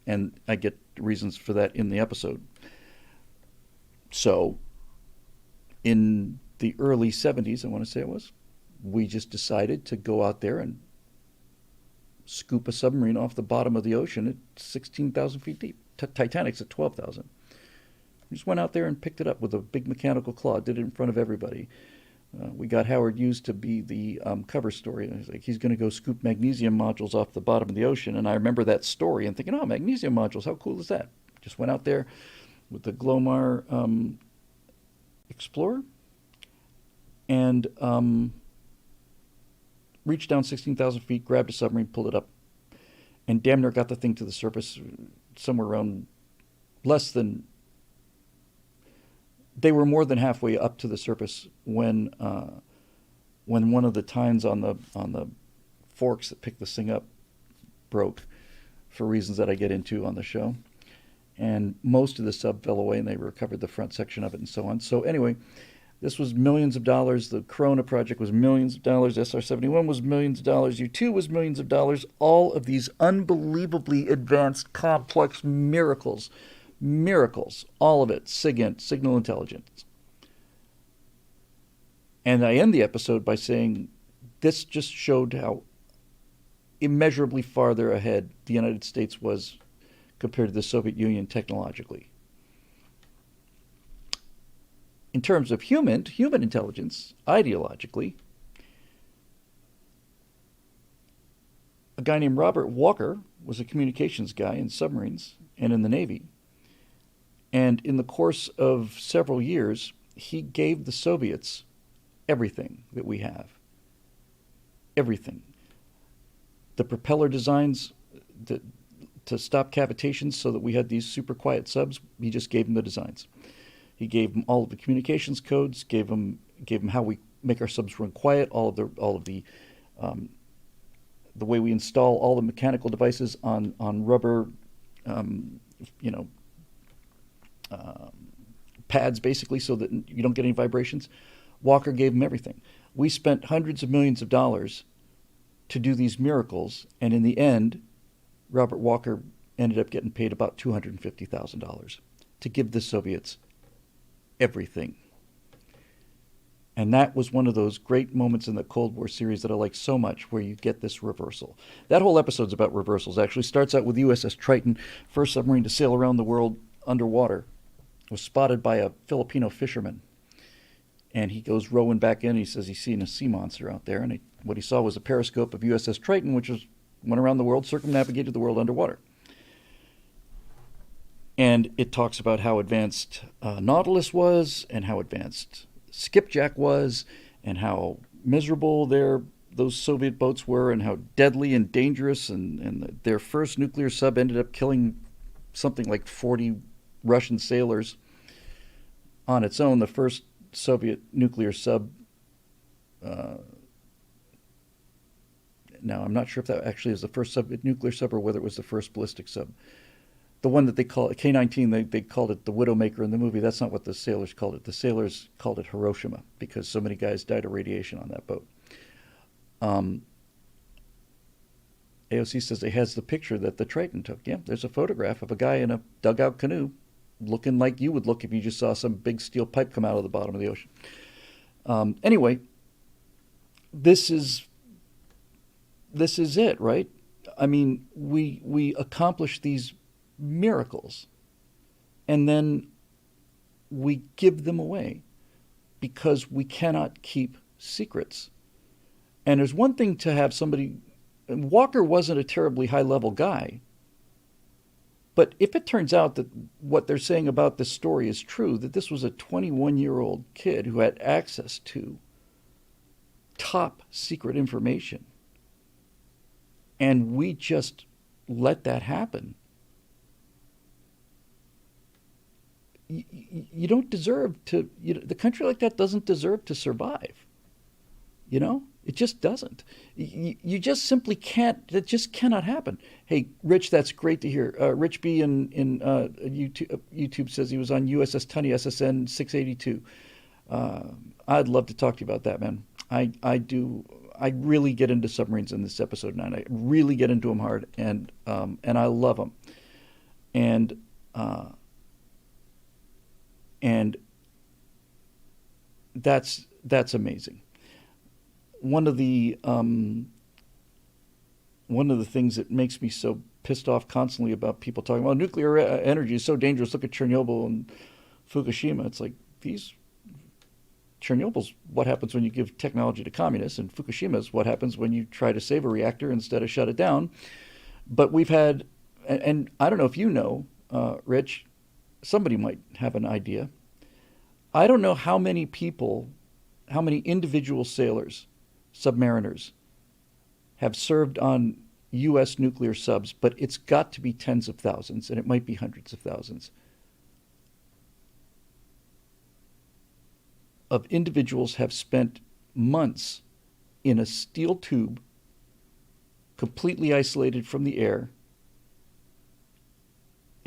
And I get reasons for that in the episode. So, in the early 70s, I want to say it was, we just decided to go out there and scoop a submarine off the bottom of the ocean at 16,000 feet deep. Titanic's at 12,000. We just went out there and picked it up with a big mechanical claw, did it in front of everybody. We got Howard Hughes to be the cover story. And he's going to go scoop magnesium modules off the bottom of the ocean. And I remember that story and thinking, oh, magnesium modules, how cool is that? Just went out there with the Glomar Explorer and reached down 16,000 feet, grabbed a submarine, pulled it up, and damn near got the thing to the surface somewhere around less than... They were more than halfway up to the surface when one of the tines on the forks that picked this thing up broke, for reasons that I get into on the show. And most of the sub fell away, and they recovered the front section of it and so on. So anyway, this was millions of dollars. The Corona project was millions of dollars. SR-71 was millions of dollars. U-2 was millions of dollars. All of these unbelievably advanced, complex miracles, all of it, SIGINT, signal intelligence. And I end the episode by saying this just showed how immeasurably farther ahead the United States was compared to the Soviet Union technologically. In terms of human intelligence, ideologically, a guy named Robert Walker was a communications guy in submarines and in the Navy. And in the course of several years, he gave the Soviets everything that we have. Everything. The propeller designs to stop cavitations so that we had these super quiet subs, he just gave them the designs. He gave them all of the communications codes, gave them how we make our subs run quiet, all of the way we install all the mechanical devices on rubber, pads basically, so that you don't get any vibrations. Walker gave them everything. We spent hundreds of millions of dollars to do these miracles, and in the end, Robert Walker ended up getting paid about $250,000 to give the Soviets everything. And that was one of those great moments in the Cold War series that I like so much, where you get this reversal. That whole episode's about reversals. Actually starts out with USS Triton, first submarine to sail around the world underwater. Was spotted by a Filipino fisherman. And he goes rowing back in. He says he's seen a sea monster out there. And what he saw was a periscope of USS Triton, which went around the world, circumnavigated the world underwater. And it talks about how advanced Nautilus was, and how advanced Skipjack was, and how miserable those Soviet boats were, and how deadly and dangerous. And their first nuclear sub ended up killing something like 40 Russian sailors on its own. The first Soviet nuclear sub, now I'm not sure if that actually is the first nuclear sub or whether it was the first ballistic sub. The one that they call it, K-19, they called it the Widowmaker in the movie. That's not what the sailors called it. The sailors called it Hiroshima because so many guys died of radiation on that boat. AOC says it has the picture that the Triton took. Yeah, there's a photograph of a guy in a dugout canoe looking like you would look if you just saw some big steel pipe come out of the bottom of the ocean. Anyway, this is it, right? I mean, we accomplish these miracles, and then we give them away because we cannot keep secrets. And there's one thing to have somebody... Walker wasn't a terribly high-level guy, But if it turns out that what they're saying about this story is true, that this was a 21-year-old kid who had access to top secret information, and we just let that happen, you don't deserve to, the country like that doesn't deserve to survive. It just doesn't. You just simply can't. That just cannot happen. Hey, Rich, that's great to hear. Rich B in YouTube says he was on USS Tunney SSN 682. I'd love to talk to you about that, man. I do. I really get into submarines in this episode 9. I really get into them hard, and I love them. And that's amazing. One of the things that makes me so pissed off constantly about people talking about nuclear energy is so dangerous. Look at Chernobyl and Fukushima. It's like Chernobyl's what happens when you give technology to communists, and Fukushima's what happens when you try to save a reactor instead of shut it down. But we've had, and I don't know if you know, Rich, somebody might have an idea. I don't know how many people, how many individual sailors, submariners, have served on U.S. nuclear subs, but it's got to be tens of thousands, and it might be hundreds of thousands, of individuals have spent months in a steel tube, completely isolated from the air,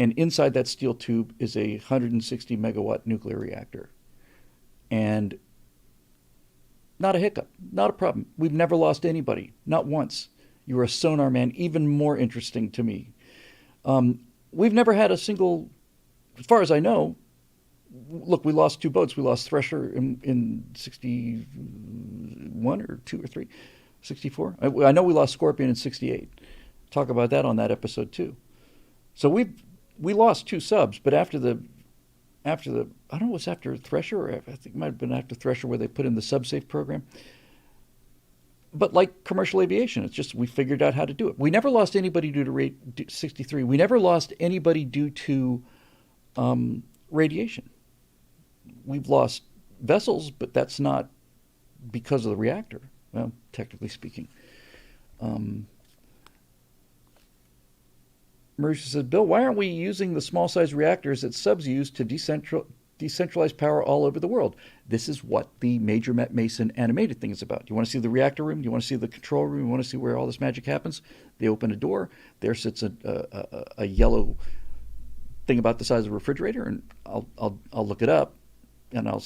and inside that steel tube is a 160 megawatt nuclear reactor. And not a hiccup, not a problem. We've never lost anybody, not once. You're a sonar man, even more interesting to me. We've never had a single, as far as I know, look, we lost 2 boats. We lost Thresher in 61 or 2 or 3, 64. I know we lost Scorpion in 68. Talk about that on that episode too. So we lost 2 subs, but after the I don't know, it was after Thresher, or I think it might have been after Thresher where they put in the SubSafe program. But like commercial aviation, it's just we figured out how to do it. We never lost anybody due to rate 63. We never lost anybody due to radiation. We've lost vessels, but that's not because of the reactor. Well, technically speaking. Marisha says, Bill, why aren't we using the small size reactors that subs use to decentralize power all over the world? This is what the Major Mason animated thing is about. Do you want to see the reactor room? Do you want to see the control room? You want to see where all this magic happens? They open a door. There sits a yellow thing about the size of a refrigerator, and I'll look it up, and I'll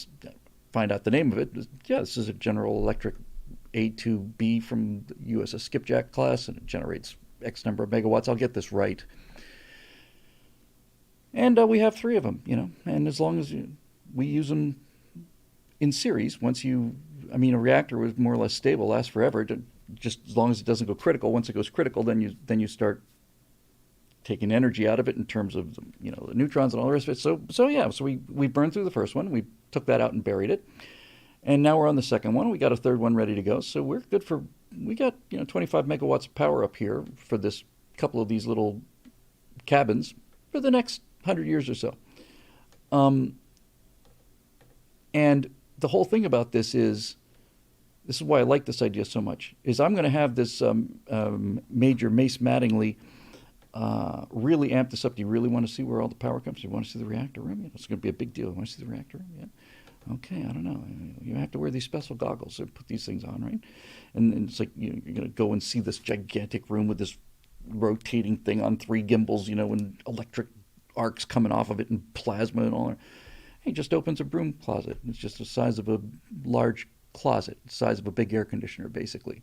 find out the name of it. Yeah, this is a General Electric A2B from the USS Skipjack class, and it generates X number of megawatts. I'll get this right. And we have 3 of them, and as long as we use them in series, a reactor was more or less stable, lasts forever, just as long as it doesn't go critical. Once it goes critical, then you start taking energy out of it in terms of the neutrons and all the rest of it. So we burned through the first one. We took that out and buried it. And now we're on the second one. We got a third one ready to go. So we're good for, we got 25 megawatts of power up here for this couple of these little cabins for the next 100 years or so. And the whole thing about this is why I like this idea so much, is I'm going to have this Major Mace Mattingly really amp this up. Do you really want to see where all the power comes? Do you want to see the reactor room? It's going to be a big deal. You want to see the reactor room? Yeah. Okay, I don't know. You have to wear these special goggles and put these things on, right? And it's like you're going to go and see this gigantic room with this rotating thing on 3 gimbals, and electric arcs coming off of it and plasma and all that. He just opens a broom closet. It's just the size of a large closet, the size of a big air conditioner, basically.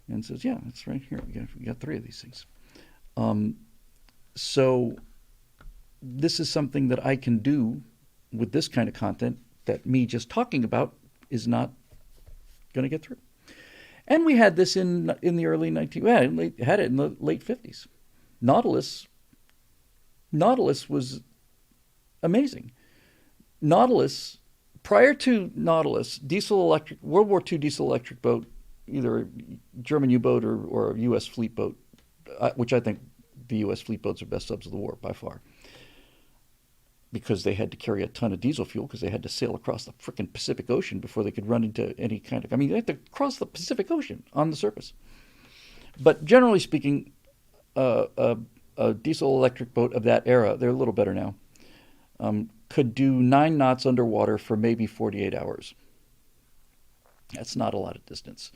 And says, yeah, it's right here. We got 3 of these things. So this is something that I can do with this kind of content that me just talking about is not going to get through. And we had this in the early 19... had it in the late 50s. Nautilus was amazing. Nautilus, prior to Nautilus, World War II diesel electric boat, either a German U-boat or a U.S. fleet boat, which I think the U.S. fleet boats are best subs of the war by far, because they had to carry a ton of diesel fuel because they had to sail across the frickin' Pacific Ocean before they could run into any kind of... I mean, they had to cross the Pacific Ocean on the surface. But generally speaking, a diesel-electric boat of that era, they're a little better now, could do 9 knots underwater for maybe 48 hours. That's not a lot of distance.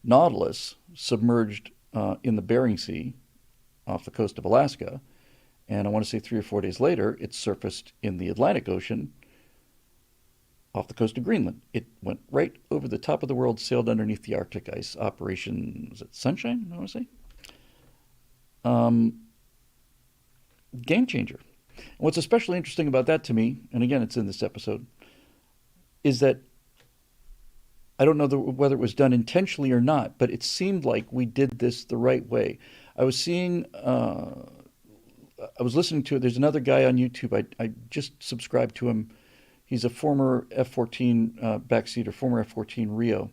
Nautilus submerged in the Bering Sea off the coast of Alaska, and I want to say 3 or 4 days later, it surfaced in the Atlantic Ocean off the coast of Greenland. It went right over the top of the world, sailed underneath the Arctic ice. Operation, was it Sunshine, I want to say? Game changer. And what's especially interesting about that to me, and again, it's in this episode, is that I don't know whether it was done intentionally or not, but it seemed like we did this the right way. I was seeing... I was listening to it. There's another guy on YouTube. I just subscribed to him. He's a former F-14 backseater, former F-14 Rio.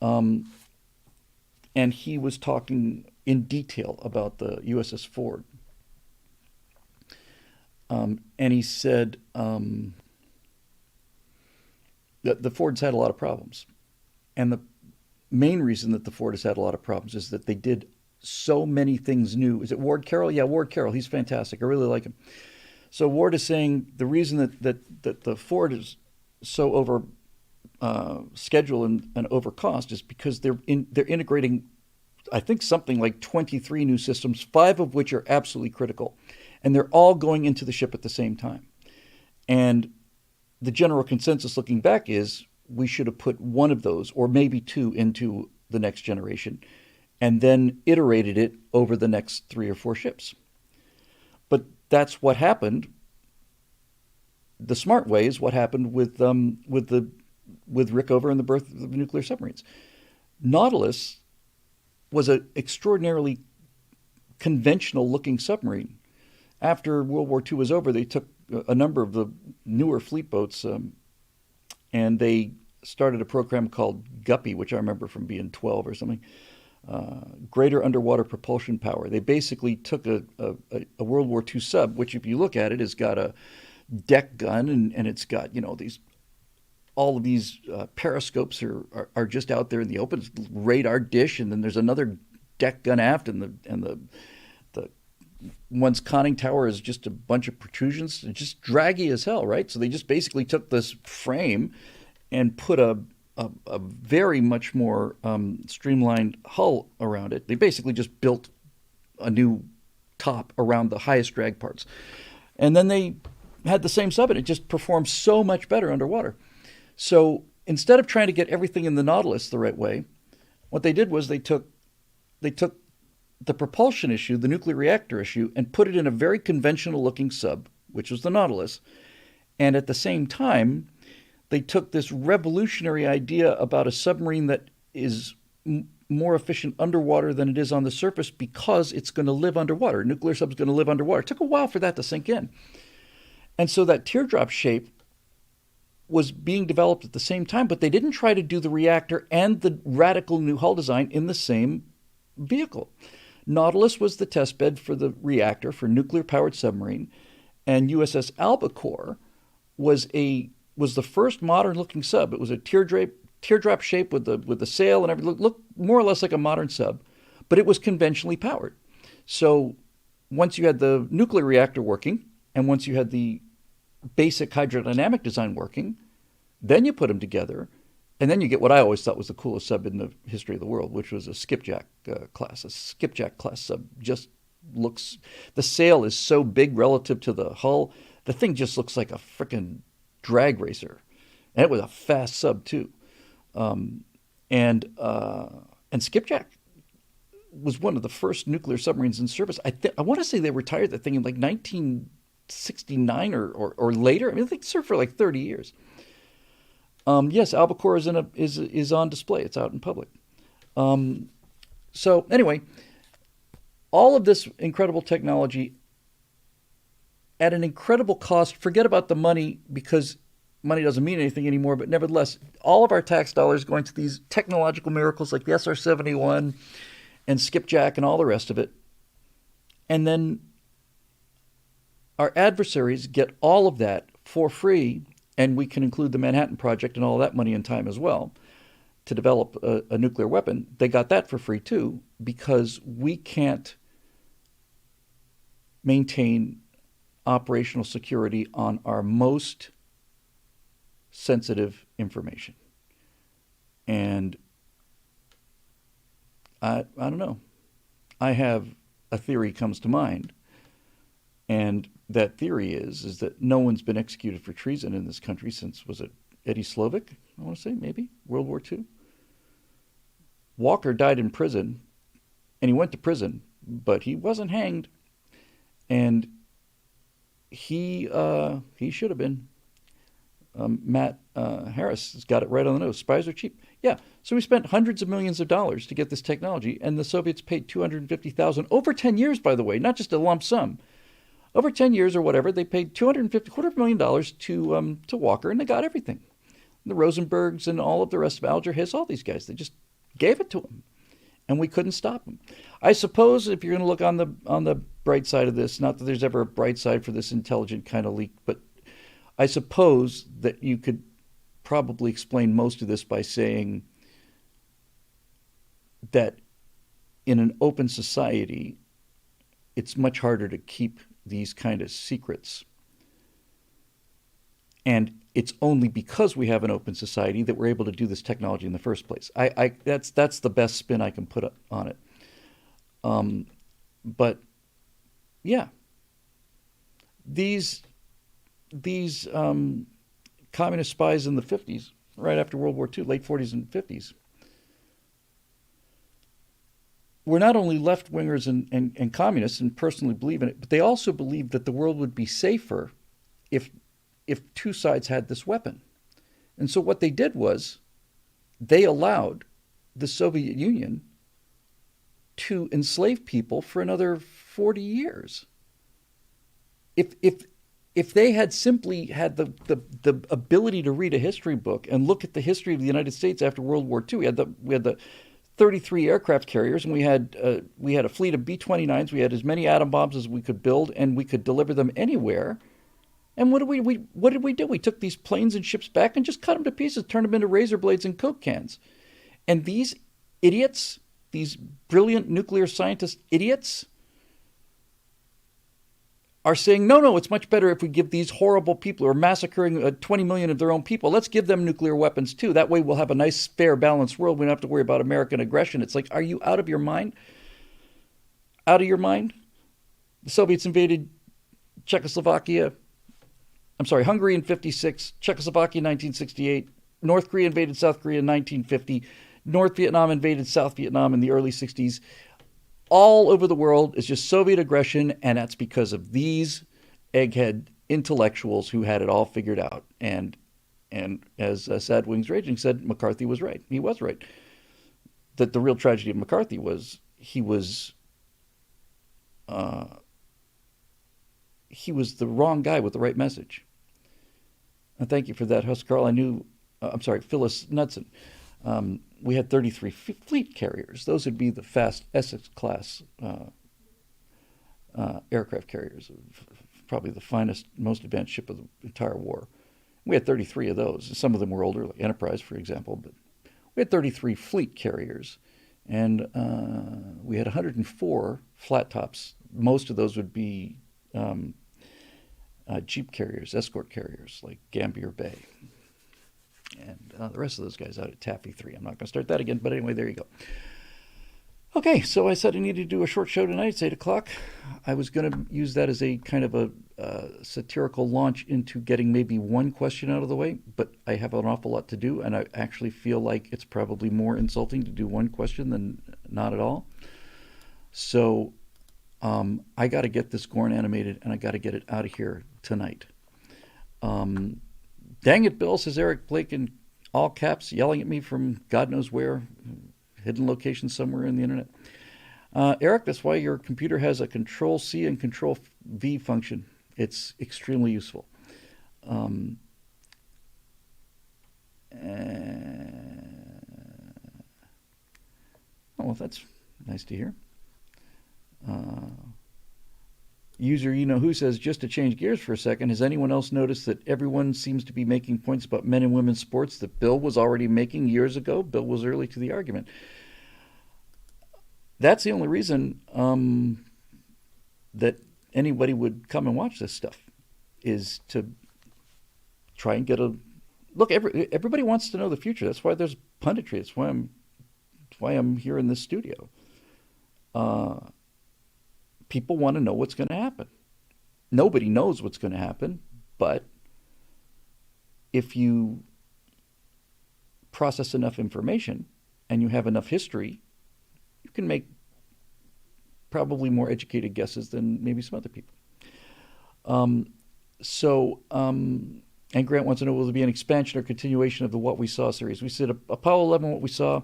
And he was talking in detail about the USS Ford. And he said that the Ford's had a lot of problems. And the main reason that the Ford has had a lot of problems is that they did so many things new. Is it Ward Carroll? Yeah, Ward Carroll. He's fantastic. I really like him. So Ward is saying the reason that the Ford is so over schedule and over cost is because they're integrating, I think, something like 23 new systems, 5 of which are absolutely critical, and they're all going into the ship at the same time. And the general consensus looking back is we should have put 1 of those, or maybe 2, into the next generation, and then iterated it over the next 3 or 4 ships. But that's what happened. The smart way is what happened with Rickover and the birth of the nuclear submarines. Nautilus was an extraordinarily conventional-looking submarine. After World War II was over, they took a number of the newer fleet boats and they started a program called Guppy, which I remember from being 12 or something. Greater underwater propulsion power. They basically took a World War II sub, which if you look at it, has got a deck gun and it's got, all of these periscopes are just out there in the open. It's radar dish, and then there's another deck gun aft, and the one's conning tower is just a bunch of protrusions. It's just draggy as hell, right? So they just basically took this frame and put a very much more streamlined hull around it. They basically just built a new top around the highest drag parts. And then they had the same sub, and it just performed so much better underwater. So instead of trying to get everything in the Nautilus the right way, what they did was they took the propulsion issue, the nuclear reactor issue, and put it in a very conventional looking sub, which was the Nautilus. And at the same time, they took this revolutionary idea about a submarine that is more efficient underwater than it is on the surface because it's going to live underwater. A nuclear sub's going to live underwater. It took a while for that to sink in. And so that teardrop shape was being developed at the same time, but they didn't try to do the reactor and the radical new hull design in the same vehicle. Nautilus was the test bed for the reactor for nuclear-powered submarine, and USS Albacore was the first modern-looking sub. It was a teardrop shape with the sail and everything. Looked more or less like a modern sub, but it was conventionally powered. So once you had the nuclear reactor working, and once you had the basic hydrodynamic design working, then you put them together, and then you get what I always thought was the coolest sub in the history of the world, which was a skipjack class. A skipjack class sub just looks... The sail is so big relative to the hull, the thing just looks like a frickin' drag racer. And it was a fast sub, too. And skipjack was one of the first nuclear submarines in service. I want to say they retired that thing in like 1969 or later. I mean, they served for like 30 years. Yes, Albacore is on display. It's out in public. So anyway, all of this incredible technology at an incredible cost. Forget about the money, because money doesn't mean anything anymore. But nevertheless, all of our tax dollars going to these technological miracles like the SR-71 and skipjack and all the rest of it. And then our adversaries get all of that for free, and we can include the Manhattan Project and all that money and time as well to develop a nuclear weapon. They got that for free too, because we can't maintain operational security on our most sensitive information. And I don't know. I have a theory comes to mind, and that theory is that no one's been executed for treason in this country since, was it Eddie Slovik? I want to say maybe World War II. Walker died in prison, and he went to prison, but he wasn't hanged, and he should have been. Matt Harris has got it right on the nose. Spies are cheap. Yeah, so we spent hundreds of millions of dollars to get this technology, and the Soviets paid $250,000 over 10 years, by the way, not just a lump sum. Over 10 years or whatever, they paid $250,000 to Walker, and they got everything. The Rosenbergs and all of the rest of Alger Hiss, all these guys, they just gave it to him, and we couldn't stop him. I suppose if you're going to look on the bright side of this, not that there's ever a bright side for this intelligent kind of leak, but I suppose that you could probably explain most of this by saying that in an open society, it's much harder to keep these kind of secrets. And it's only because we have an open society that we're able to do this technology in the first place. That's the best spin I can put on it. But yeah, these communist spies in the 50s, right after World War II, late 40s and 50s, were not only left-wingers and communists and personally believe in it, but they also believed that the world would be safer if two sides had this weapon. And so what they did was they allowed the Soviet Union to enslave people for another 40 years. If they had simply had the ability to read a history book and look at the history of the United States after World War II, we had the 33 aircraft carriers, and we had a fleet of B-29s. We had as many atom bombs as we could build, and we could deliver them anywhere. And what did we do? We took these planes and ships back and just cut them to pieces, turned them into razor blades and Coke cans. And these idiots, these brilliant nuclear scientist idiots, are saying, no, it's much better if we give these horrible people who are massacring 20 million of their own people, let's give them nuclear weapons too. That way we'll have a nice, fair, balanced world. We don't have to worry about American aggression. It's like, are you out of your mind? Out of your mind? The Soviets invaded Hungary in 56, Czechoslovakia in 1968, North Korea invaded South Korea in 1950, North Vietnam invaded South Vietnam in the early 60s. All over the world is just Soviet aggression, and that's because of these egghead intellectuals who had it all figured out. And as Sad Wings Raging said, McCarthy was right. He was right. That the real tragedy of McCarthy was he was the wrong guy with the right message. And thank you for that, Huscarl. Phyllis Knudsen. We had 33 fleet carriers. Those would be the fast Essex-class aircraft carriers, probably the finest, most advanced ship of the entire war. We had 33 of those. Some of them were older, like Enterprise, for example, but we had 33 fleet carriers, and we had 104 flat tops. Most of those would be jeep carriers, escort carriers, like Gambier Bay. And the rest of those guys out at Taffy 3. I'm not going to start that again, but anyway, there you go. Okay, so I said I needed to do a short show tonight. It's 8 o'clock. I was going to use that as a kind of a satirical launch into getting maybe one question out of the way, but I have an awful lot to do, and I actually feel like it's probably more insulting to do one question than not at all. So I got to get this Gorn animated, and I got to get it out of here tonight. Dang it, Bill, says Eric Blake in all caps, yelling at me from God knows where, hidden location somewhere in the internet. Eric, that's why your computer has a Control-C and Control-V function. It's extremely useful. Oh, well, that's nice to hear. User you know who says, just to change gears for a second, has anyone else noticed that everyone seems to be making points about men and women's sports that Bill was already making years ago? Bill was early to the argument. That's the only reason that anybody would come and watch this stuff, is to try and get a look. Everybody wants to know the future. That's why there's punditry. That's why I'm here in this studio. Uh, People want to know what's going to happen. Nobody knows what's going to happen, but if you process enough information and you have enough history, you can make probably more educated guesses than maybe some other people. Um, and Grant wants to know, will there be an expansion or continuation of the What We Saw series? We said Apollo 11, What We Saw.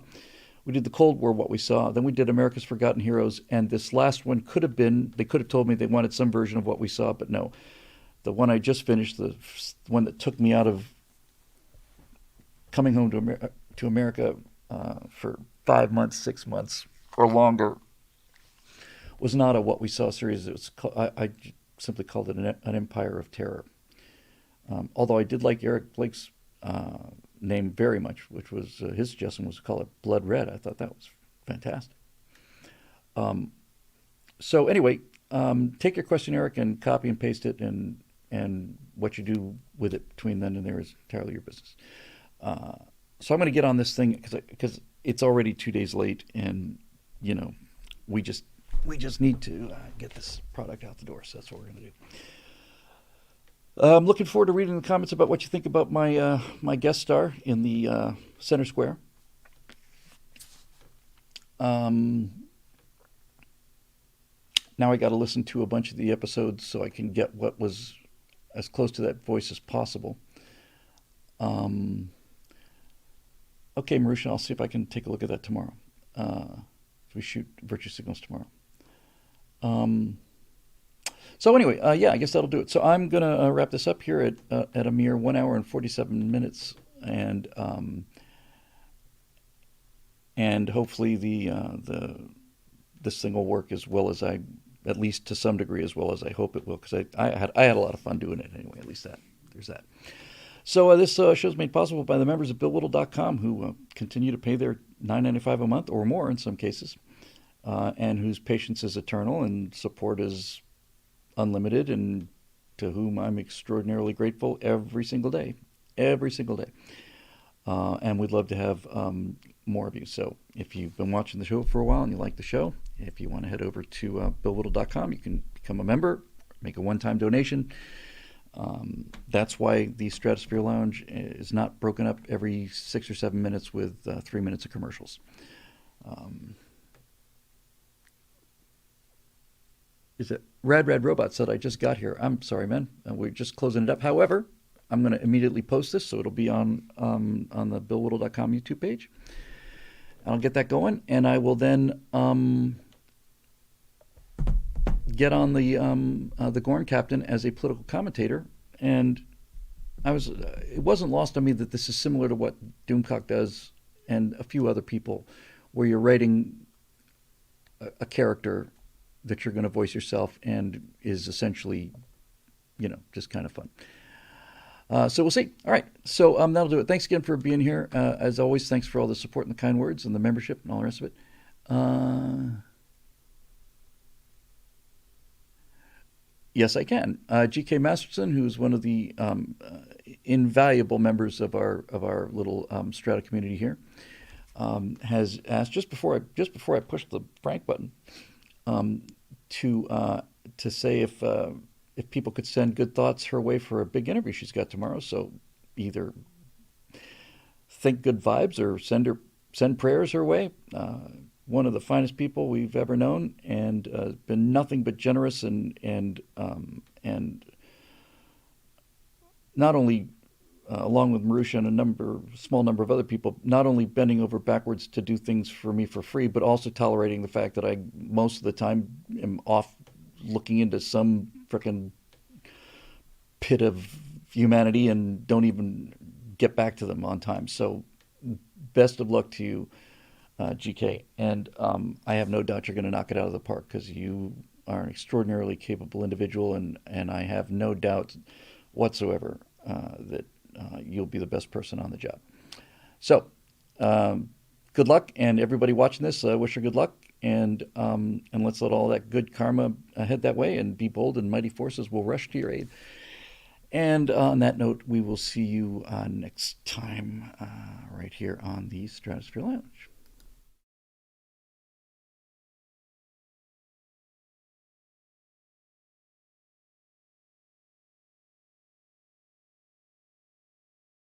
We did the Cold War, What We Saw. Then we did America's Forgotten Heroes. And this last one they could have told me they wanted some version of What We Saw, but no. The one I just finished, the one that took me out of coming home to America for 5 months, 6 months, or longer, was not a What We Saw series. It was I simply called it an Empire of Terror. Although I did like Eric Blake's name very much, which was his suggestion was to call it Blood Red. I thought that was fantastic. Um, so anyway, take your question, Eric, and copy and paste it, and what you do with it between then and there is entirely your business. Uh, so I'm going to get on this thing because it's already 2 days late, and you know we just we just need to get this product out the door. So that's what we're going to do. I'm looking forward to reading the comments about what you think about my guest star in the center square. Um, Now I got to listen to a bunch of the episodes so I can get what was as close to that voice as possible. Um, okay, Marusha, I'll see if I can take a look at that tomorrow. If we shoot virtue signals tomorrow. Um, so anyway, yeah, I guess that'll do it. So I'm gonna wrap this up here at a mere 1 hour and 47 minutes, and hopefully the this thing will work as well as at least to some degree, as well as I hope it will, because I had a lot of fun doing it anyway. At least there's that. So this show is made possible by the members of BillWhittle.com, who continue to pay their $9.95 a month or more in some cases, and whose patience is eternal and support is unlimited, and to whom I'm extraordinarily grateful every single day, every single day. And we'd love to have more of you. So if you've been watching the show for a while and you like the show, if you want to head over to BillWhittle.com, you can become a member, make a one-time donation. That's why the Stratosphere Lounge is not broken up every 6 or 7 minutes with 3 minutes of commercials. Um, is it Rad Robot said, I just got here. I'm sorry, man. We're just closing it up. However, I'm going to immediately post this, so it'll be on the BillWhittle.com YouTube page. I'll get that going, and I will then get on the Gorn Captain as a political commentator. And it wasn't lost on me that this is similar to what Doomcock does and a few other people, where you're writing a character that you're going to voice yourself, and is essentially, just kind of fun. So we'll see. All right. So that'll do it. Thanks again for being here. As always, thanks for all the support and the kind words and the membership and all the rest of it. Yes, I can. GK Masterson, who's one of the invaluable members of our little Strata community here, has asked just before I pushed the Frank button, to say if people could send good thoughts her way for a big interview she's got tomorrow. So either think good vibes or send prayers her way. One of the finest people we've ever known, and been nothing but generous and not only along with Marusha and a small number of other people, not only bending over backwards to do things for me for free, but also tolerating the fact that I most of the time am off looking into some frickin' pit of humanity and don't even get back to them on time. So best of luck to you, GK. And I have no doubt you're going to knock it out of the park, because you are an extraordinarily capable individual, and I have no doubt whatsoever that you'll be the best person on the job. So, good luck, and everybody watching this, wish her good luck, and let's let all that good karma head that way, and be bold, and mighty forces will rush to your aid. And on that note, we will see you next time right here on the Stratosphere Lounge.